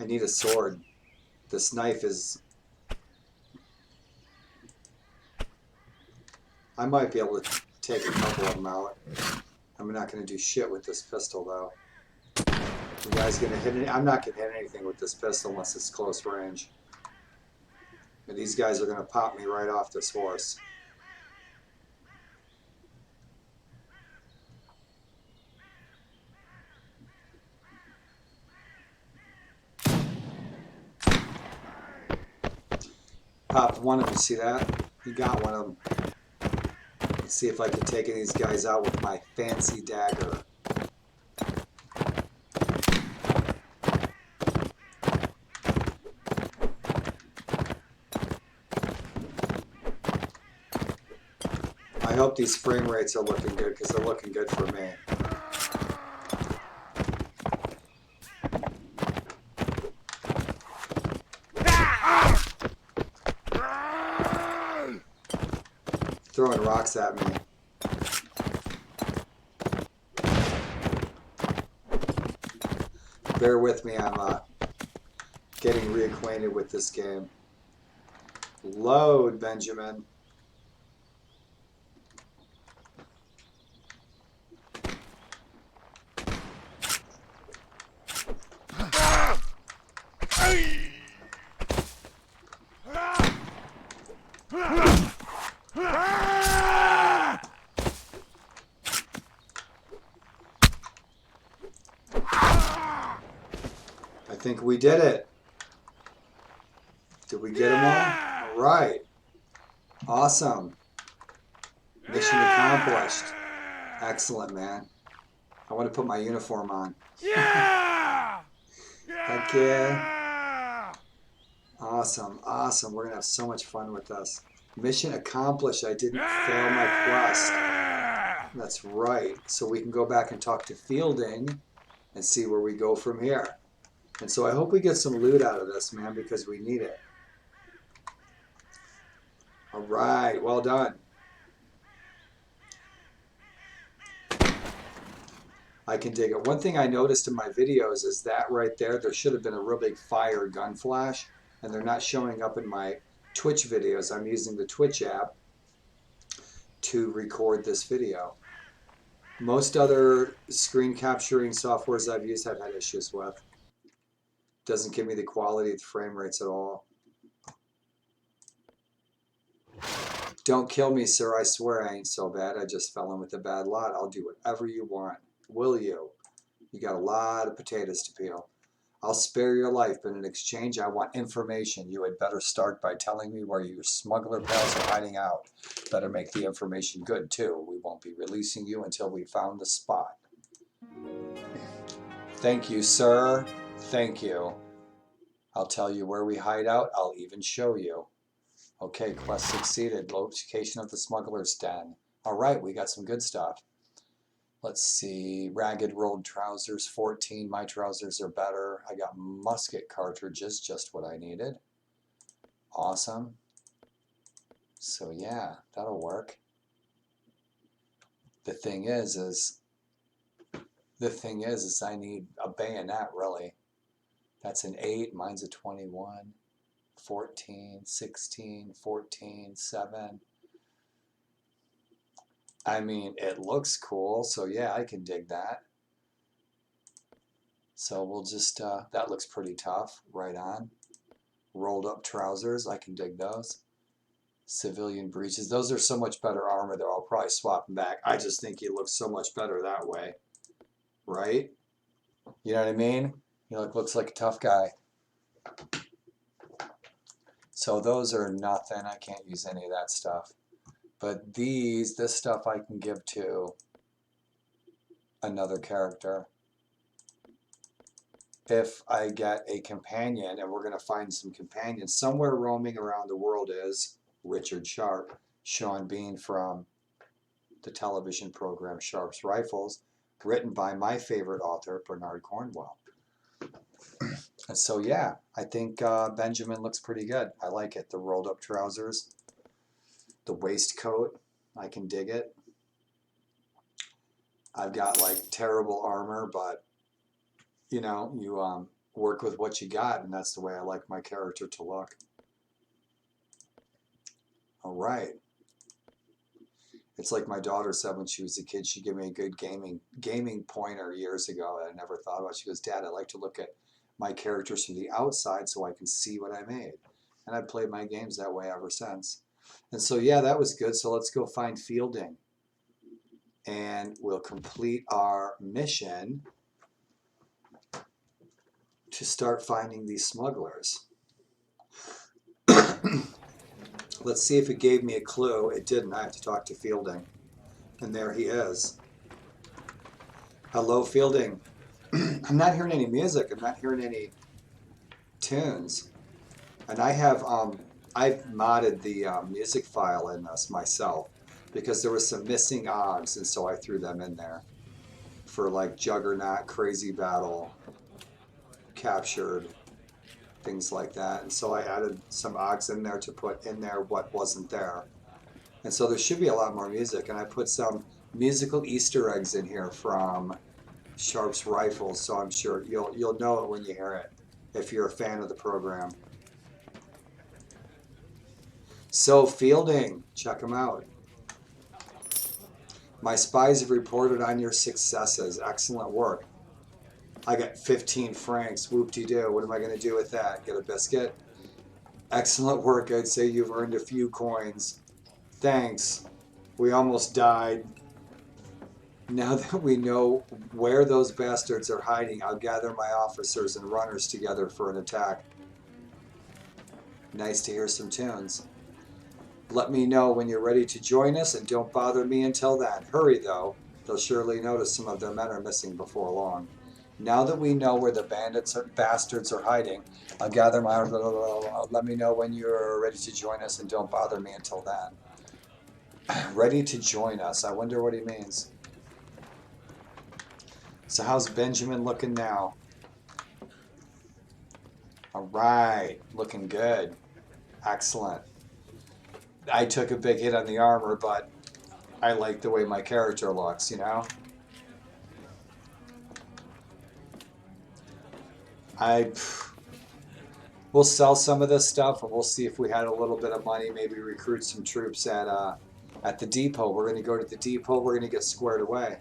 [SPEAKER 1] I need a sword. This knife is... I might be able to take a couple of them out. I'm not going to do shit with this pistol, though. You guys going to hit it? I'm not going to hit anything with this pistol unless it's close range. And these guys are going to pop me right off this horse. Popped one of them, see that? You got one of them. Let's see if I can take these guys out with my fancy dagger. I hope these frame rates are looking good, because they're looking good for me. Throwing rocks at me. Bear with me, I'm getting reacquainted with this game. Load, Benjamin. I think we did it. Did we get them all? All right. Awesome. Mission accomplished. Excellent, man. I want to put my uniform on.
[SPEAKER 2] Yeah!
[SPEAKER 1] Heck yeah. Awesome, awesome. We're going to have so much fun with this. Mission accomplished. I didn't fail my quest. That's right. So we can go back and talk to Fielding and see where we go from here. And so I hope we get some loot out of this, man, because we need it. All right, well done. I can dig it. One thing I noticed in my videos is that right there should have been a real big fire gun flash, and they're not showing up in my Twitch videos. I'm using the Twitch app to record this video. Most other screen capturing softwares I've used I've had issues with. Doesn't give me the quality of the frame rates at all. Don't kill me, sir. I swear I ain't so bad. I just fell in with a bad lot. I'll do whatever you want. Will you? You got a lot of potatoes to peel. I'll spare your life, but in exchange, I want information. You had better start by telling me where your smuggler pals are hiding out. Better make the information good, too. We won't be releasing you until we found the spot. Thank you, sir. Thank you. I'll tell you where we hide out. I'll even show you. Okay, quest succeeded. Location of the smuggler's den. All right, we got some good stuff. Let's see. Ragged rolled trousers, 14. My trousers are better. I got musket cartridges, just what I needed. Awesome. So yeah, that'll work. The thing is I need a bayonet, really. That's an 8, mine's a 21, 14, 16, 14, 7. I mean, it looks cool, so yeah, I can dig that. So we'll just, that looks pretty tough, right on. Rolled up trousers, I can dig those. Civilian breeches, those are so much better armor though, I'll probably swap them back. I just think he looks so much better that way, right? You know what I mean? He looks like a tough guy. So those are nothing, I can't use any of that stuff. But this stuff I can give to another character. If I get a companion, and we're going to find some companions, somewhere roaming around the world is Richard Sharp, Sean Bean from the television program Sharp's Rifles, written by my favorite author, Bernard Cornwell. And so, yeah, I think Benjamin looks pretty good. I like it. The rolled up trousers, the waistcoat, I can dig it. I've got like terrible armor, but you know, you work with what you got, and that's the way I like my character to look. All right. It's like my daughter said when she was a kid. She gave me a good gaming pointer years ago that I never thought about. She goes, Dad, I like to look at my characters from the outside so I can see what I made. And I've played my games that way ever since. And so, yeah, that was good. So let's go find Fielding. And we'll complete our mission to start finding these smugglers. Let's see if it gave me a clue. It didn't. I have to talk to Fielding. And there he is. Hello, Fielding. I'm not hearing any music. I'm not hearing any tunes. And I've modded the music file in this myself because there was some missing OGs, and so I threw them in there for like Juggernaut, Crazy Battle, Captured, things like that. And so I added some OGs in there to put in there what wasn't there. And so there should be a lot more music. And I put some musical Easter eggs in here from Sharp's Rifles, so I'm sure you'll know it when you hear it if you're a fan of the program. So Fielding, check them out. My spies have reported on your successes. Excellent work. I got 15 francs. Whoop-de-doo. What am I going to do with that? Get a biscuit? Excellent work. I'd say you've earned a few coins. Thanks. We almost died. Now that we know where those bastards are hiding, I'll gather my officers and runners together for an attack. Nice to hear some tunes. Let me know when you're ready to join us, and don't bother me until then. Hurry, though. They'll surely notice some of their men are missing before long. Now that we know where the bastards are hiding, I'll gather my... Let me know when you're ready to join us, and don't bother me until then. Ready to join us. I wonder what he means. So how's Benjamin looking now? All right. Looking good. Excellent. I took a big hit on the armor, but I like the way my character looks, you know? We'll sell some of this stuff, and we'll see if we had a little bit of money, maybe recruit some troops at the depot. We're going to go to the depot. We're going to get squared away.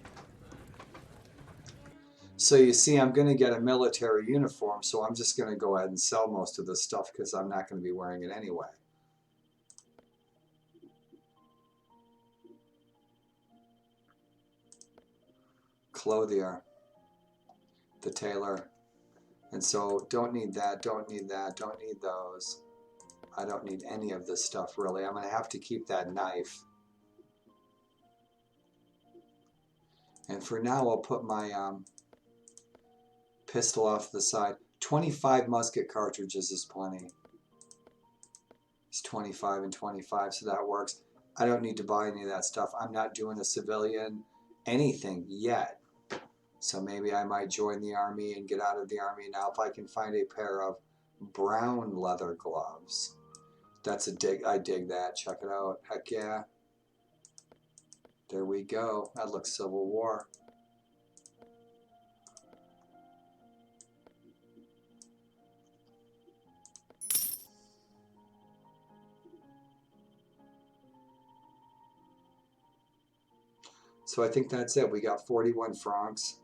[SPEAKER 1] So you see, I'm going to get a military uniform, so I'm just going to go ahead and sell most of this stuff because I'm not going to be wearing it anyway. Clothier, the tailor. And so don't need that, don't need that, don't need those. I don't need any of this stuff really. I'm going to have to keep that knife. And for now I'll put my pistol off to the side. 25 musket cartridges is plenty. It's 25 and 25, so that works. I don't need to buy any of that stuff. I'm not doing a civilian anything yet. So maybe I might join the army and get out of the army now if I can find a pair of brown leather gloves. That's a dig. I dig that. Check it out. Heck yeah. There we go. That looks Civil War. So I think that's it. We got 41 francs.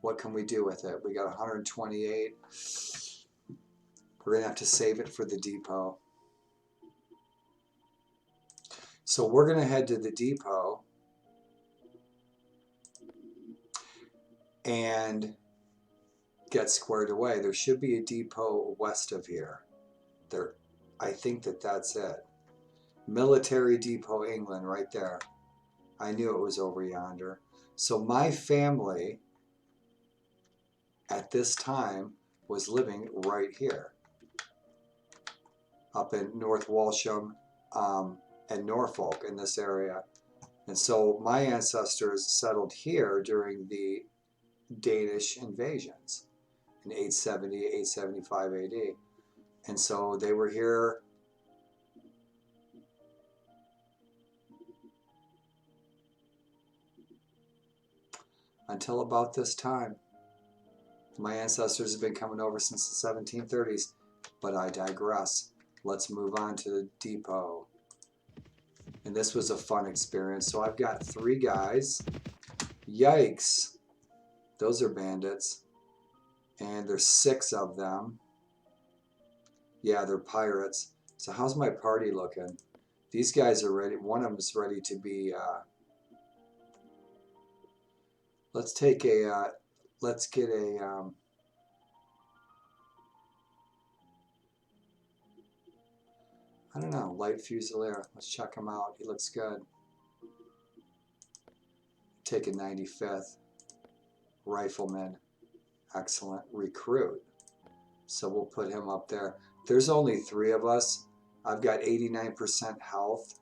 [SPEAKER 1] What can we do with it? We got 128. We're going to have to save it for the depot. So we're going to head to the depot and get squared away. There should be a depot west of here. There, I think that's it. Military Depot, England, right there. I knew it was over yonder. So my family at this time was living right here, up in North Walsham and Norfolk in this area. And so my ancestors settled here during the Danish invasions in 870, 875 AD. And so they were here until about this time. My ancestors have been coming over since the 1730s, but I digress. Let's move on to the depot. And this was a fun experience. So I've got 3 guys. Yikes. Those are bandits. And there's 6 of them. Yeah, they're pirates. So how's my party looking? These guys are ready. One of them is ready to be... let's take a... let's get a... I don't know, light fusilier. Let's check him out. He looks good. Take a 95th. Rifleman. Excellent. Recruit. So we'll put him up there. There's only 3 of us. I've got 89% health.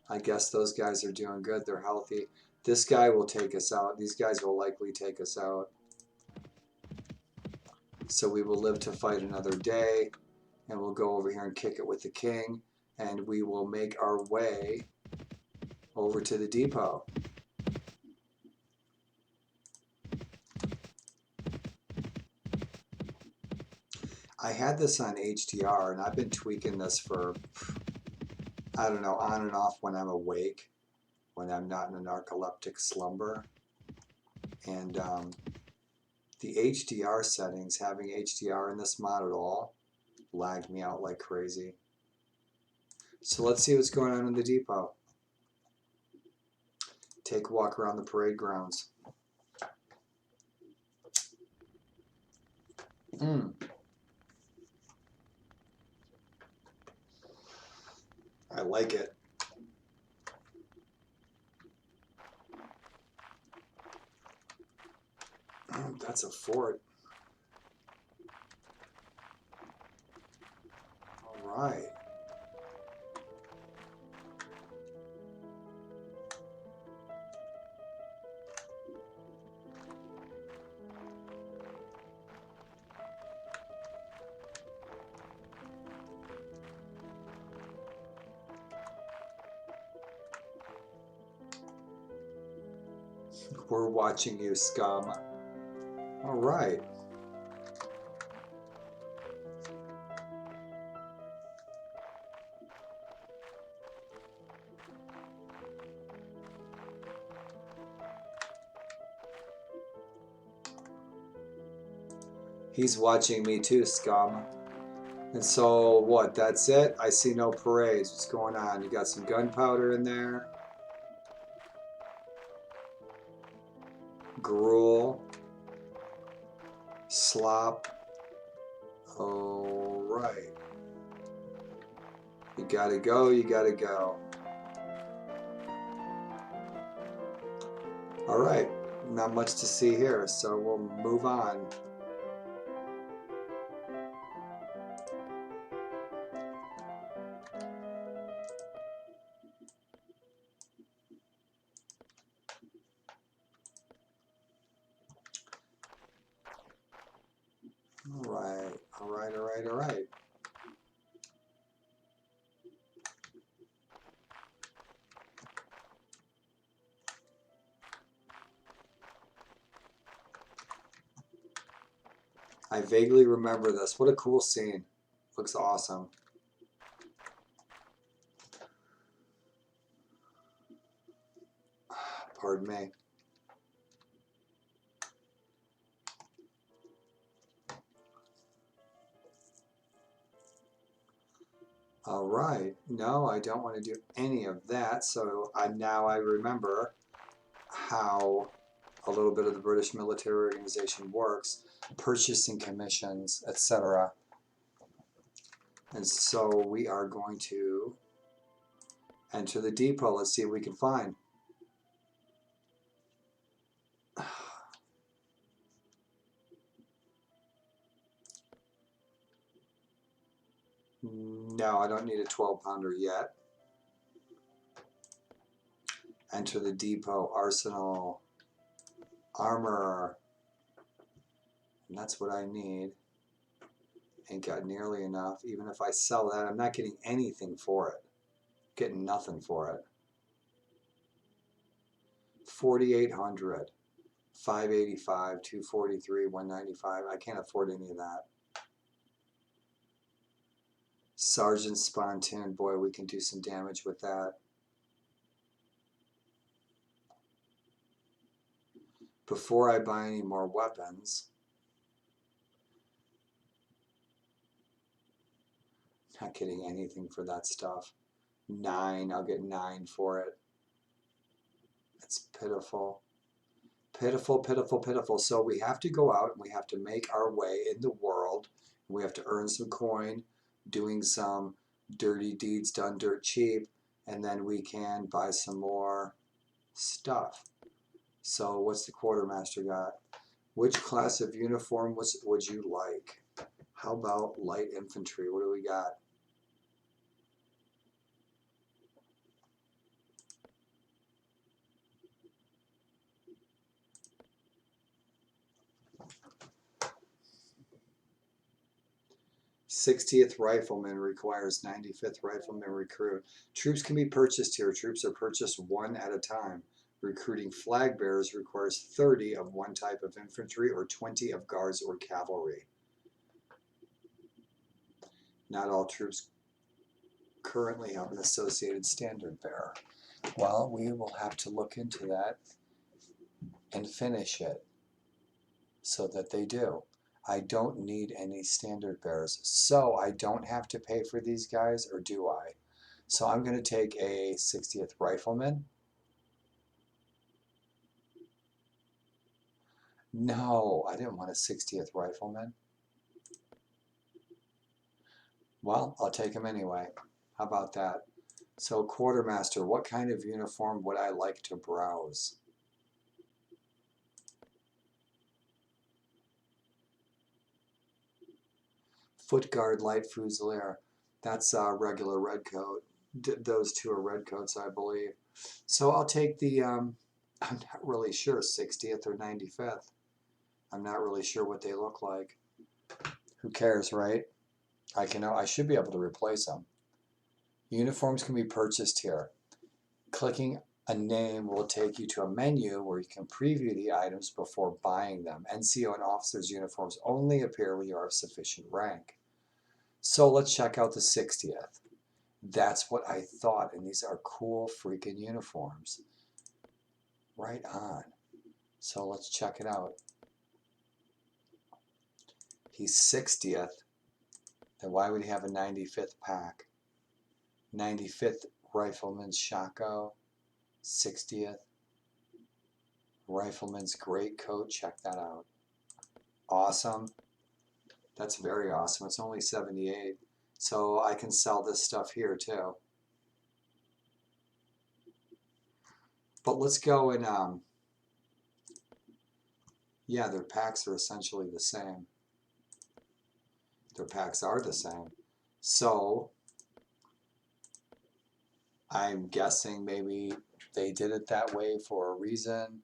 [SPEAKER 1] I guess those guys are doing good. They're healthy. This guy will take us out. These guys will likely take us out. So we will live to fight another day, and we'll go over here and kick it with the king, and we will make our way over to the depot. I had this on HDR, and I've been tweaking this for, I don't know, on and off when I'm awake, when I'm not in a narcoleptic slumber. And the HDR settings, having HDR in this mod at all, lagged me out like crazy. So let's see what's going on in the depot. Take a walk around the parade grounds. I like it. That's a fort. All right. We're watching you, scum. All right. He's watching me too, scum. And so, what, that's it? I see no parades. What's going on? You got some gunpowder in there? Gruel. Slop. All right. You gotta go, you gotta go. All right, not much to see here, so we'll move on. All right. right, all right. I vaguely remember this. What a cool scene. Looks awesome. Pardon me. All right. No, I don't want to do any of that. So now I remember how a little bit of the British military organization works, purchasing commissions, etc. And so we are going to enter the depot. Let's see what we can find. No, I don't need a 12-pounder yet. Enter the depot, arsenal, armor. And that's what I need. Ain't got nearly enough. Even if I sell that, I'm not getting anything for it. Getting nothing for it. 4,800, 585, 243, 195. I can't afford any of that. Sergeant Spontoon, boy, we can do some damage with that. Before I buy any more weapons, not getting anything for that stuff. 9, I'll get 9 for it. That's pitiful. Pitiful, pitiful, pitiful. So we have to go out and we have to make our way in the world. We have to earn some coin, doing some dirty deeds done dirt cheap, and then we can buy some more stuff. So what's the quartermaster got? Which class of uniform would you like? How about light infantry? What do we got? '60th Rifleman requires 95th Rifleman recruit. Troops can be purchased here. Troops are purchased one at a time. Recruiting flag bearers requires 30 of one type of infantry or 20 of guards or cavalry. Not all troops currently have an associated standard bearer. Well, we will have to look into that and finish it so that they do. I don't need any standard bearers, so I don't have to pay for these guys, or do I? So I'm going to take a 60th Rifleman. No, I didn't want a 60th Rifleman. Well, I'll take him anyway. How about that? So quartermaster, what kind of uniform would I like to browse? Foot guard, light fusilier. That's a regular red coat. Those two are red coats, I believe. So I'll take the, I'm not really sure, 60th or 95th. I'm not really sure what they look like. Who cares, right? I should be able to replace them. Uniforms can be purchased here. Clicking a name will take you to a menu where you can preview the items before buying them. NCO and officers' uniforms only appear when you are of sufficient rank. So let's check out the 60th. That's what I thought, and these are cool freaking uniforms. Right on. So let's check it out. He's 60th. Then why would he have a 95th pack? 95th Rifleman's Shako. 60th. Rifleman's great coat. Check that out. Awesome. That's very awesome. It's only 78. So I can sell this stuff here too. But let's go and, yeah, their packs are essentially the same. Their packs are the same. So I'm guessing maybe they did it that way for a reason.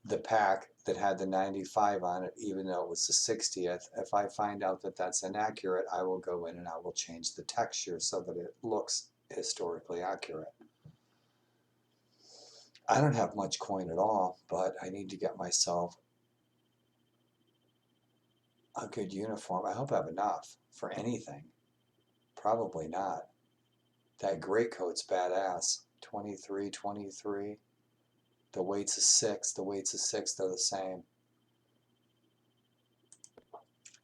[SPEAKER 1] the pack that had the 95 on it, even though it was the 60th. If I find out that that's inaccurate, I will go in and I will change the texture so that it looks historically accurate. I don't have much coin at all, but I need to get myself a good uniform. I hope I have enough for anything. Probably not. That gray coat's badass. 23, 23. The weight's a 6. The weight's a 6. They're the same.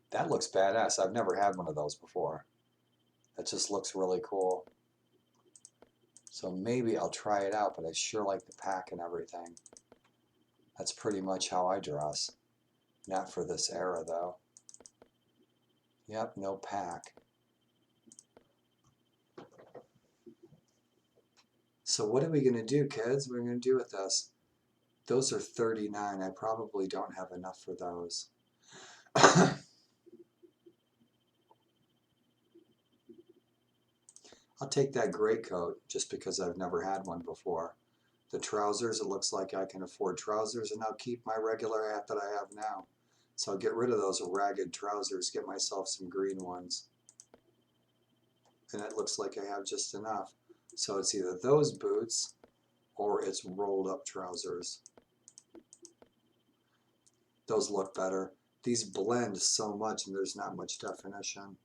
[SPEAKER 1] That looks badass. I've never had one of those before. That just looks really cool. So maybe I'll try it out, but I sure like the pack and everything. That's pretty much how I dress. Not for this era, though. Yep, no pack. So what are we going to do, kids? What are we going to do with this? Those are 39. I probably don't have enough for those. I'll take that gray coat just because I've never had one before. The trousers, it looks like I can afford trousers, and I'll keep my regular hat that I have now. So I'll get rid of those ragged trousers, get myself some green ones. And it looks like I have just enough. So it's either those boots or it's rolled up trousers. Those look better. These blend so much and there's not much definition.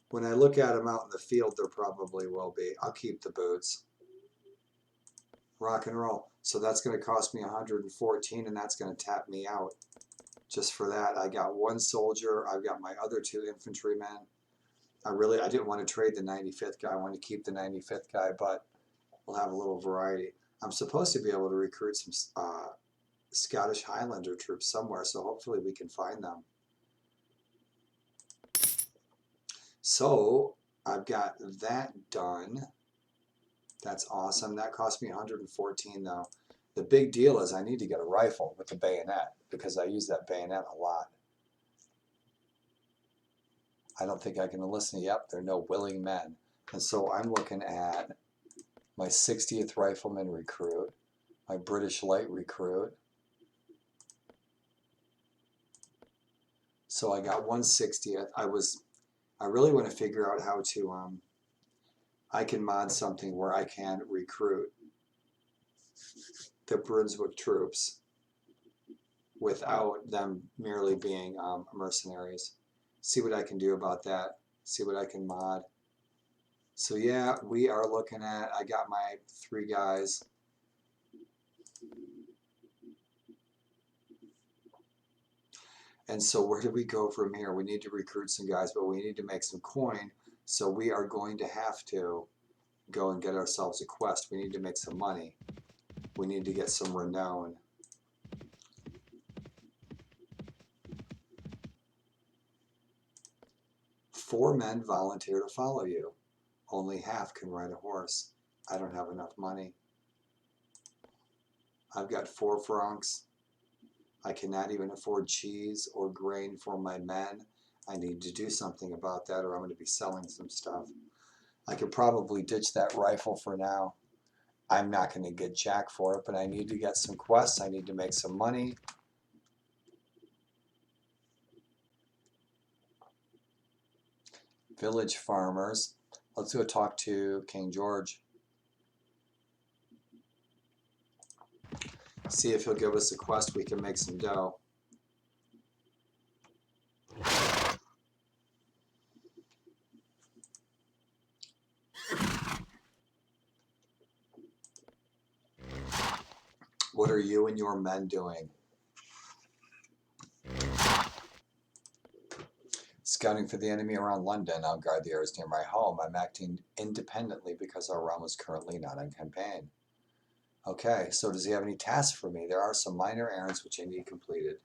[SPEAKER 1] When I look at them out in the field, there probably will be. I'll keep the boots. Rock and roll. So that's going to cost me 114, and that's going to tap me out. Just for that, I got one soldier. I've got my other 2 infantrymen. I didn't want to trade the 95th guy. I wanted to keep the 95th guy, but we'll have a little variety. I'm supposed to be able to recruit some Scottish Highlander troops somewhere, so hopefully we can find them. So I've got that done. That's awesome. That cost me 114 though. The big deal is I need to get a rifle with the bayonet because I use that bayonet a lot. I don't think I can enlist any. Yep, there are no willing men. And so I'm looking at my 60th Rifleman recruit, my British Light recruit. So I got 160th. I really want to figure out how to, I can mod something where I can recruit the Brunswick troops without them merely being mercenaries. See what I can do about that. See what I can mod. So yeah, we are looking at, I got my 3 guys. And so where do we go from here? We need to recruit some guys, but we need to make some coin. So we are going to have to go and get ourselves a quest. We need to make some money. We need to get some renown. Four men volunteer to follow you. Only half can ride a horse. I don't have enough money. I've got 4 francs. I cannot even afford cheese or grain for my men. I need to do something about that or I'm going to be selling some stuff. I could probably ditch that rifle for now. I'm not going to get jack for it, but I need to get some quests. I need to make some money. Village farmers. Let's go talk to King George. See if he'll give us a quest. We can make some dough. What are you and your men doing? Scouting for the enemy around London. I'll guard the areas near my home. I'm acting independently because our realm is currently not on campaign. Okay, so does he have any tasks for me? There are some minor errands which I need completed.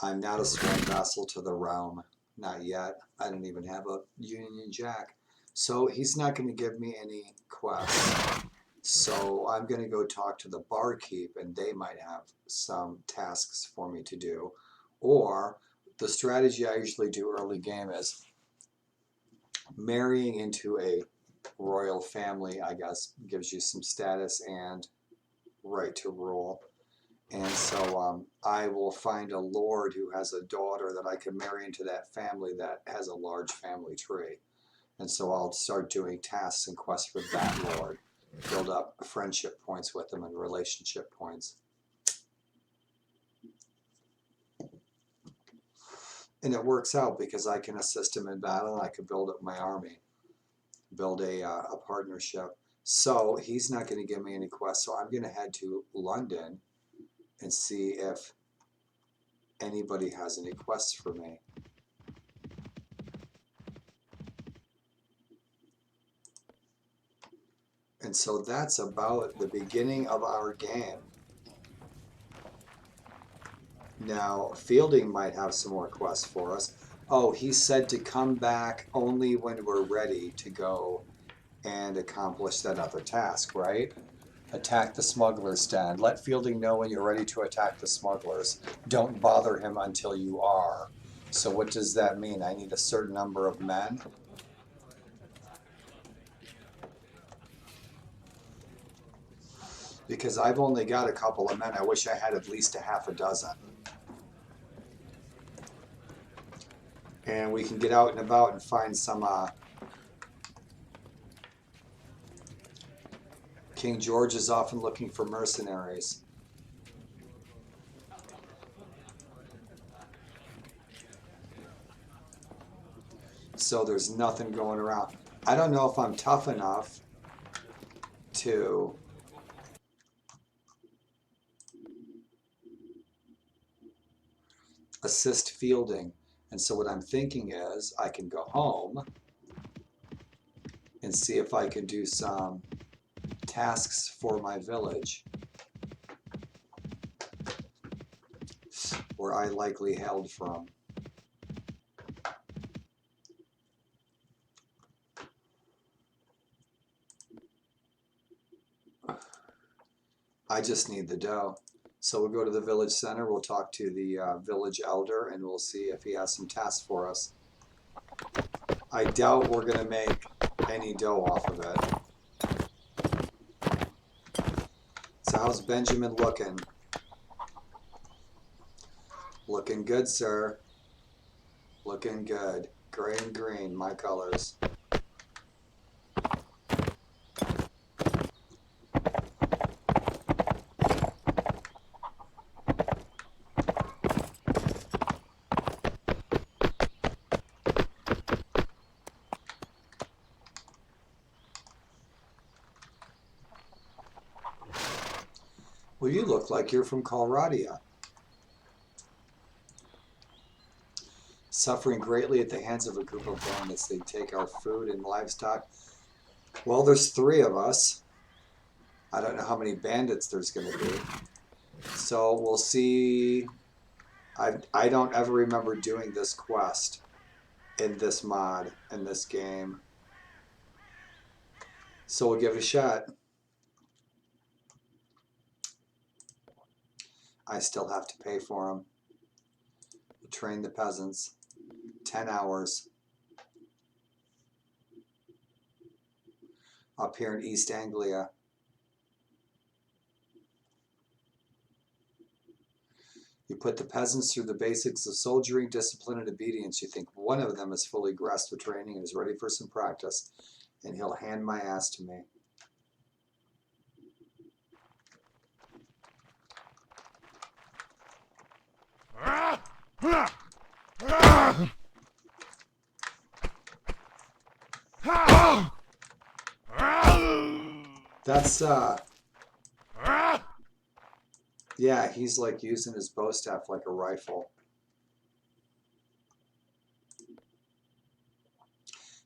[SPEAKER 1] I'm not a sworn vassal to the realm. Not yet. I don't even have a Union Jack. So he's not going to give me any quests. So I'm going to go talk to the barkeep and they might have some tasks for me to do. Or the strategy I usually do early game is marrying into a royal family, I guess, gives you some status and right to rule. And so I will find a lord who has a daughter that I can marry into that family that has a large family tree. And so I'll start doing tasks and quests for that lord, build up friendship points with them and relationship points. And it works out because I can assist him in battle and I can build up my army, build a partnership. So he's not going to give me any quests. So I'm going to head to London and see if anybody has any quests for me. And so that's about the beginning of our game. Now, Fielding might have some more quests for us. Oh, he said to come back only when we're ready to go and accomplish that other task, right? Attack the smugglers' den. Let Fielding know when you're ready to attack the smugglers. Don't bother him until you are. So what does that mean? I need a certain number of men? Because I've only got a couple of men. I wish I had at least a half a dozen. And we can get out and about and find some King George is often looking for mercenaries. So there's nothing going around. I don't know if I'm tough enough to assist Fielding. And so what I'm thinking is I can go home and see if I can do some tasks for my village where I likely hailed from. I just need the dough. So we'll go to the village center, we'll talk to the village elder, and we'll see if he has some tasks for us. I doubt we're going to make any dough off of it. So how's Benjamin looking? Looking good, sir. Looking good. Gray and green, my colors. Well, you look like you're from Colradia. Suffering greatly at the hands of a group of bandits. They take our food and livestock. Well, there's 3 of us. I don't know how many bandits there's going to be. So we'll see. I don't ever remember doing this quest in this mod, in this game. So we'll give it a shot. I still have to pay for them. Train the peasants. 10 hours. Up here in East Anglia. You put the peasants through the basics of soldiering, discipline, and obedience. You think one of them is fully grasped with training and is ready for some practice, and he'll hand my ass to me. That's yeah, he's like using his bow staff like a rifle.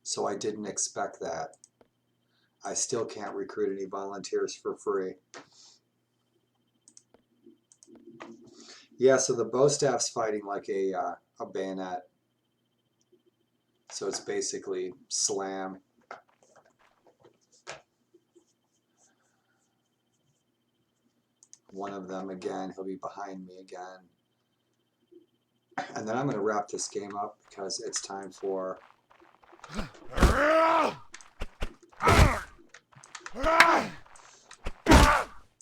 [SPEAKER 1] So I didn't expect that. I still can't recruit any volunteers for free. Yeah, so the bow staff's fighting like a bayonet. So it's basically slam. One of them again, he'll be behind me again. And then I'm going to wrap this game up because it's time for...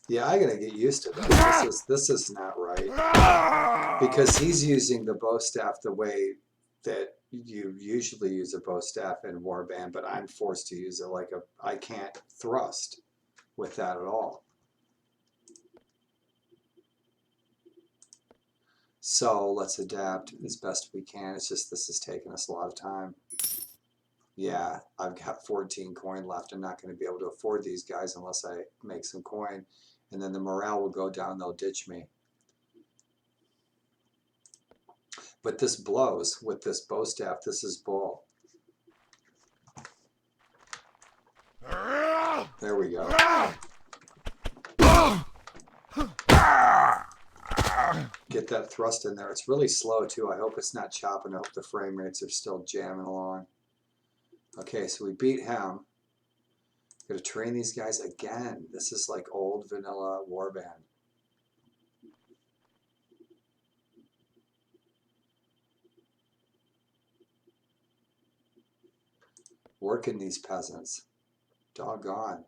[SPEAKER 1] Yeah, I gotta get used to this. This is not right. Because he's using the bow staff the way that you usually use a bow staff in Warband, but I'm forced to use it like I can't thrust with that at all. So let's adapt as best we can. It's just this is taking us a lot of time. Yeah, I've got 14 coin left. I'm not going to be able to afford these guys unless I make some coin. And then the morale will go down. They'll ditch me. But this blows with this bow staff. This is bull. There we go. Get that thrust in there. It's really slow too. I hope it's not chopping. I hope the frame rates are still jamming along. Okay, so we beat him. Gotta train these guys again. This is like old vanilla Warband. Working these peasants. Doggone.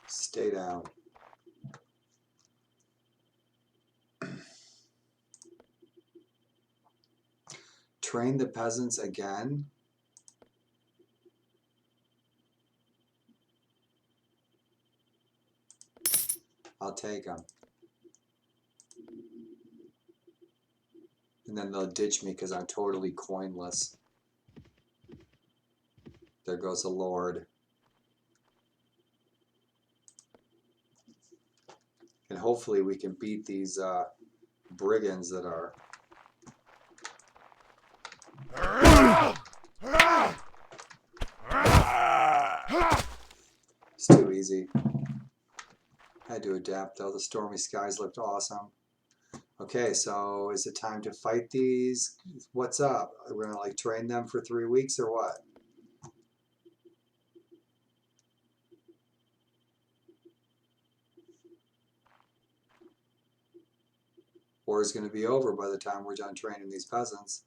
[SPEAKER 1] Stay down. Train the peasants again. I'll take them. And then they'll ditch me because I'm totally coinless. There goes a lord. And hopefully we can beat these brigands that are... It's too easy. I had to adapt though. The stormy skies looked awesome. Okay, so is it time to fight these? What's up? We're gonna like train them for 3 weeks or what? War is gonna be over by the time we're done training these peasants.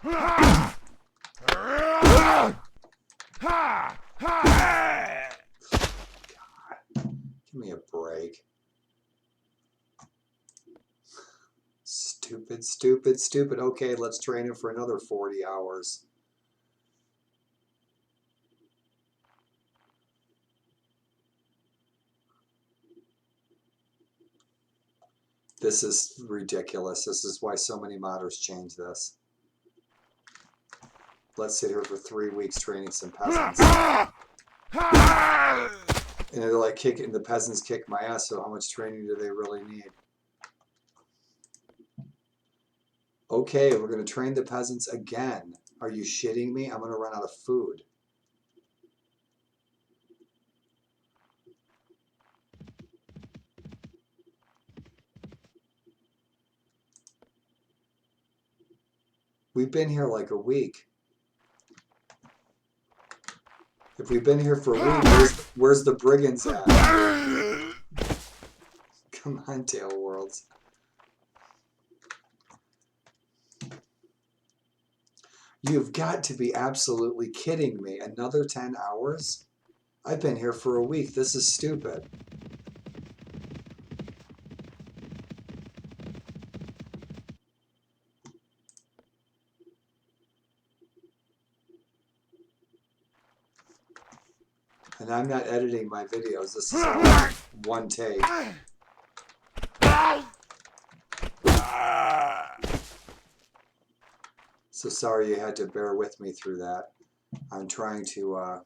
[SPEAKER 1] God. Give me a break. Stupid, stupid, stupid. Okay, let's train him for another 40 hours. This is ridiculous. This is why so many modders change this. Let's sit here for 3 weeks training some peasants. And they're like kicking, the peasants kick my ass, so how much training do they really need? Okay, we're going to train the peasants again. Are you shitting me? I'm going to run out of food. We've been here like a week. If we've been here for a week, where's the brigands at? Come on, Tail Worlds. You've got to be absolutely kidding me. Another 10 hours? I've been here for a week. This is stupid. And I'm not editing my videos. This is all one take. So sorry you had to bear with me through that. I'm trying to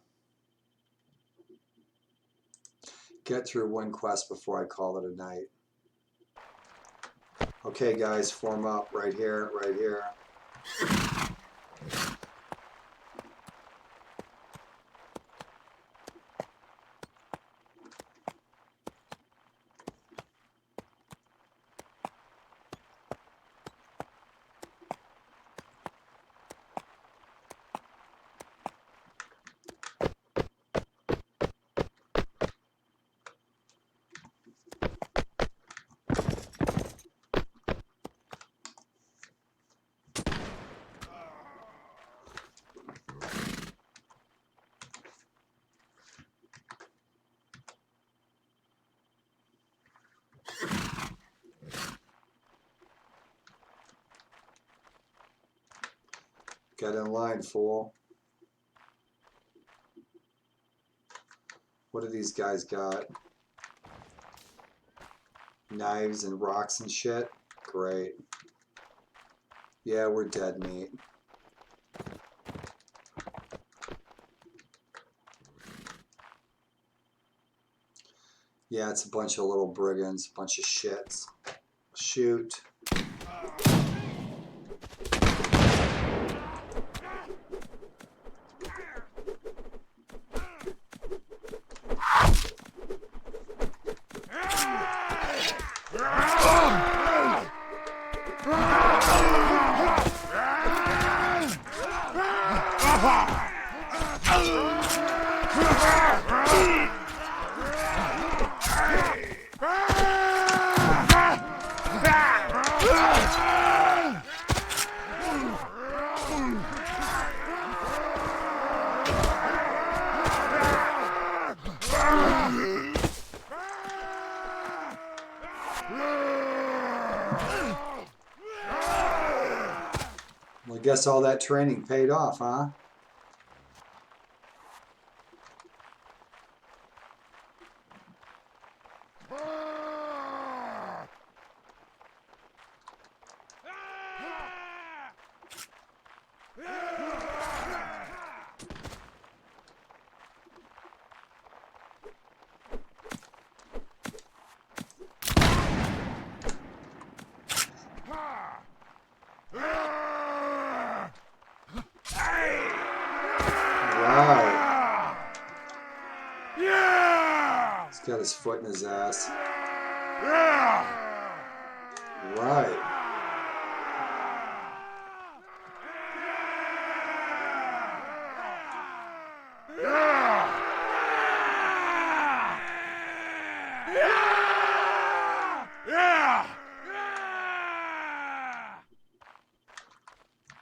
[SPEAKER 1] get through one quest before I call it a night. Okay guys, form up right here, right here. Get in line, fool. What do these guys got? Knives and rocks and shit? Great. Yeah, we're dead meat. Yeah, it's a bunch of little brigands, a bunch of shits. Shoot. Well, I guess all that training paid off, huh? He's got his foot in his ass. Right.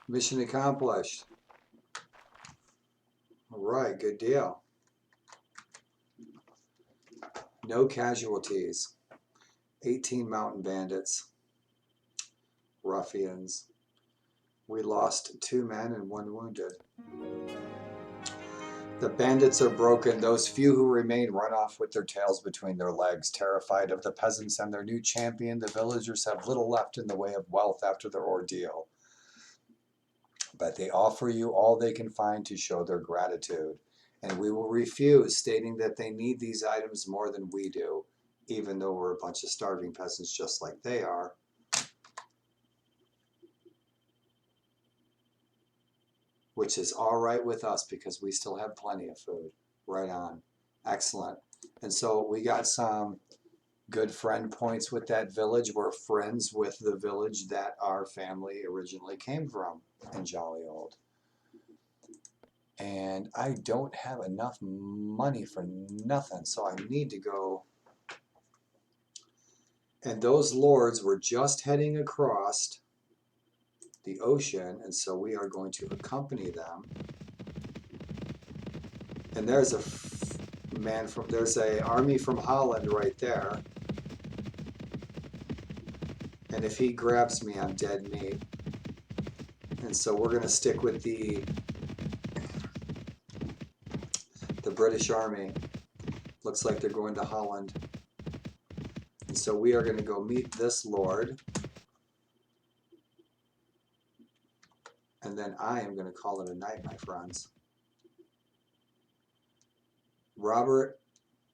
[SPEAKER 1] Mission accomplished. All right, good deal. No casualties. 18 mountain bandits. Ruffians. We lost 2 men and 1 wounded. The bandits are broken. Those few who remain run off with their tails between their legs, terrified of the peasants and their new champion. The villagers have little left in the way of wealth after their ordeal, but they offer you all they can find to show their gratitude, and we will refuse, stating that they need these items more than we do, even though we're a bunch of starving peasants just like they are. Which is all right with us because we still have plenty of food. Right on. Excellent. And so we got some good friend points with that village. We're friends with the village that our family originally came from in Jolly Old. And I don't have enough money for nothing, so I need to go. And those lords were just heading across the ocean, and so we are going to accompany them. And there's there's a army from Holland right there. And if he grabs me, I'm dead meat. And so we're going to stick with the British Army. Looks like they're going to Holland. And so we are going to go meet this lord. And then I am going to call it a night, my friends. Robert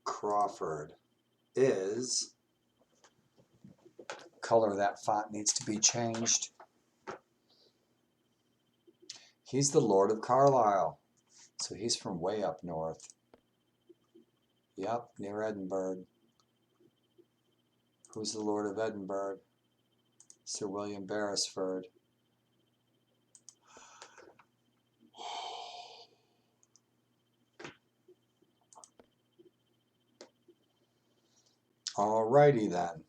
[SPEAKER 1] Crawford is... Color of that font needs to be changed. He's the Lord of Carlisle. So he's from way up north. Yep, near Edinburgh. Who's the Lord of Edinburgh? Sir William Beresford. Alrighty then.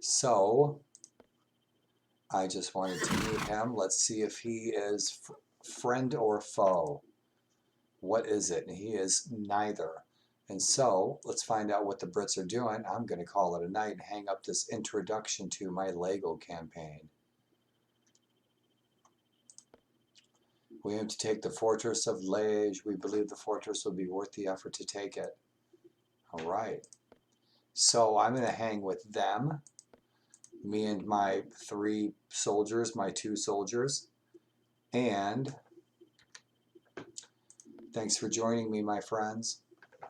[SPEAKER 1] So, I just wanted to meet him. Let's see if he is friend or foe. What is it? And he is neither. And so, let's find out what the Brits are doing. I'm going to call it a night and hang up this introduction to my Lego campaign. We aim to take the fortress of Liege. We believe the fortress will be worth the effort to take it. All right. So I'm going to hang with them. Me and my 3 soldiers, my 2 soldiers. And thanks for joining me, my friends. I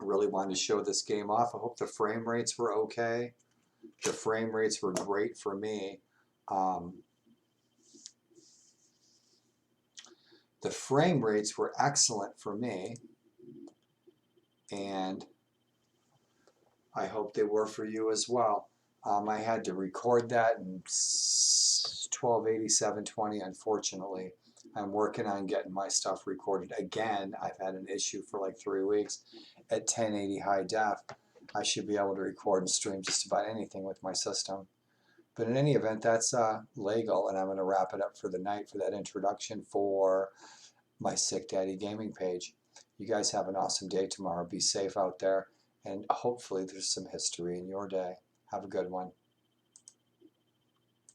[SPEAKER 1] really wanted to show this game off. I hope the frame rates were okay. The frame rates were great for me. The frame rates were excellent for me, and I hope they were for you as well. I had to record that in 1280 720. Unfortunately, I'm working on getting my stuff recorded again. I've had an issue for like 3 weeks at 1080 high def. I should be able to record and stream just about anything with my system. But in any event, that's AIGLE, and I'm going to wrap it up for the night for that introduction for my Sick Daddy Gaming page. You guys have an awesome day tomorrow. Be safe out there, and hopefully there's some history in your day. Have a good one.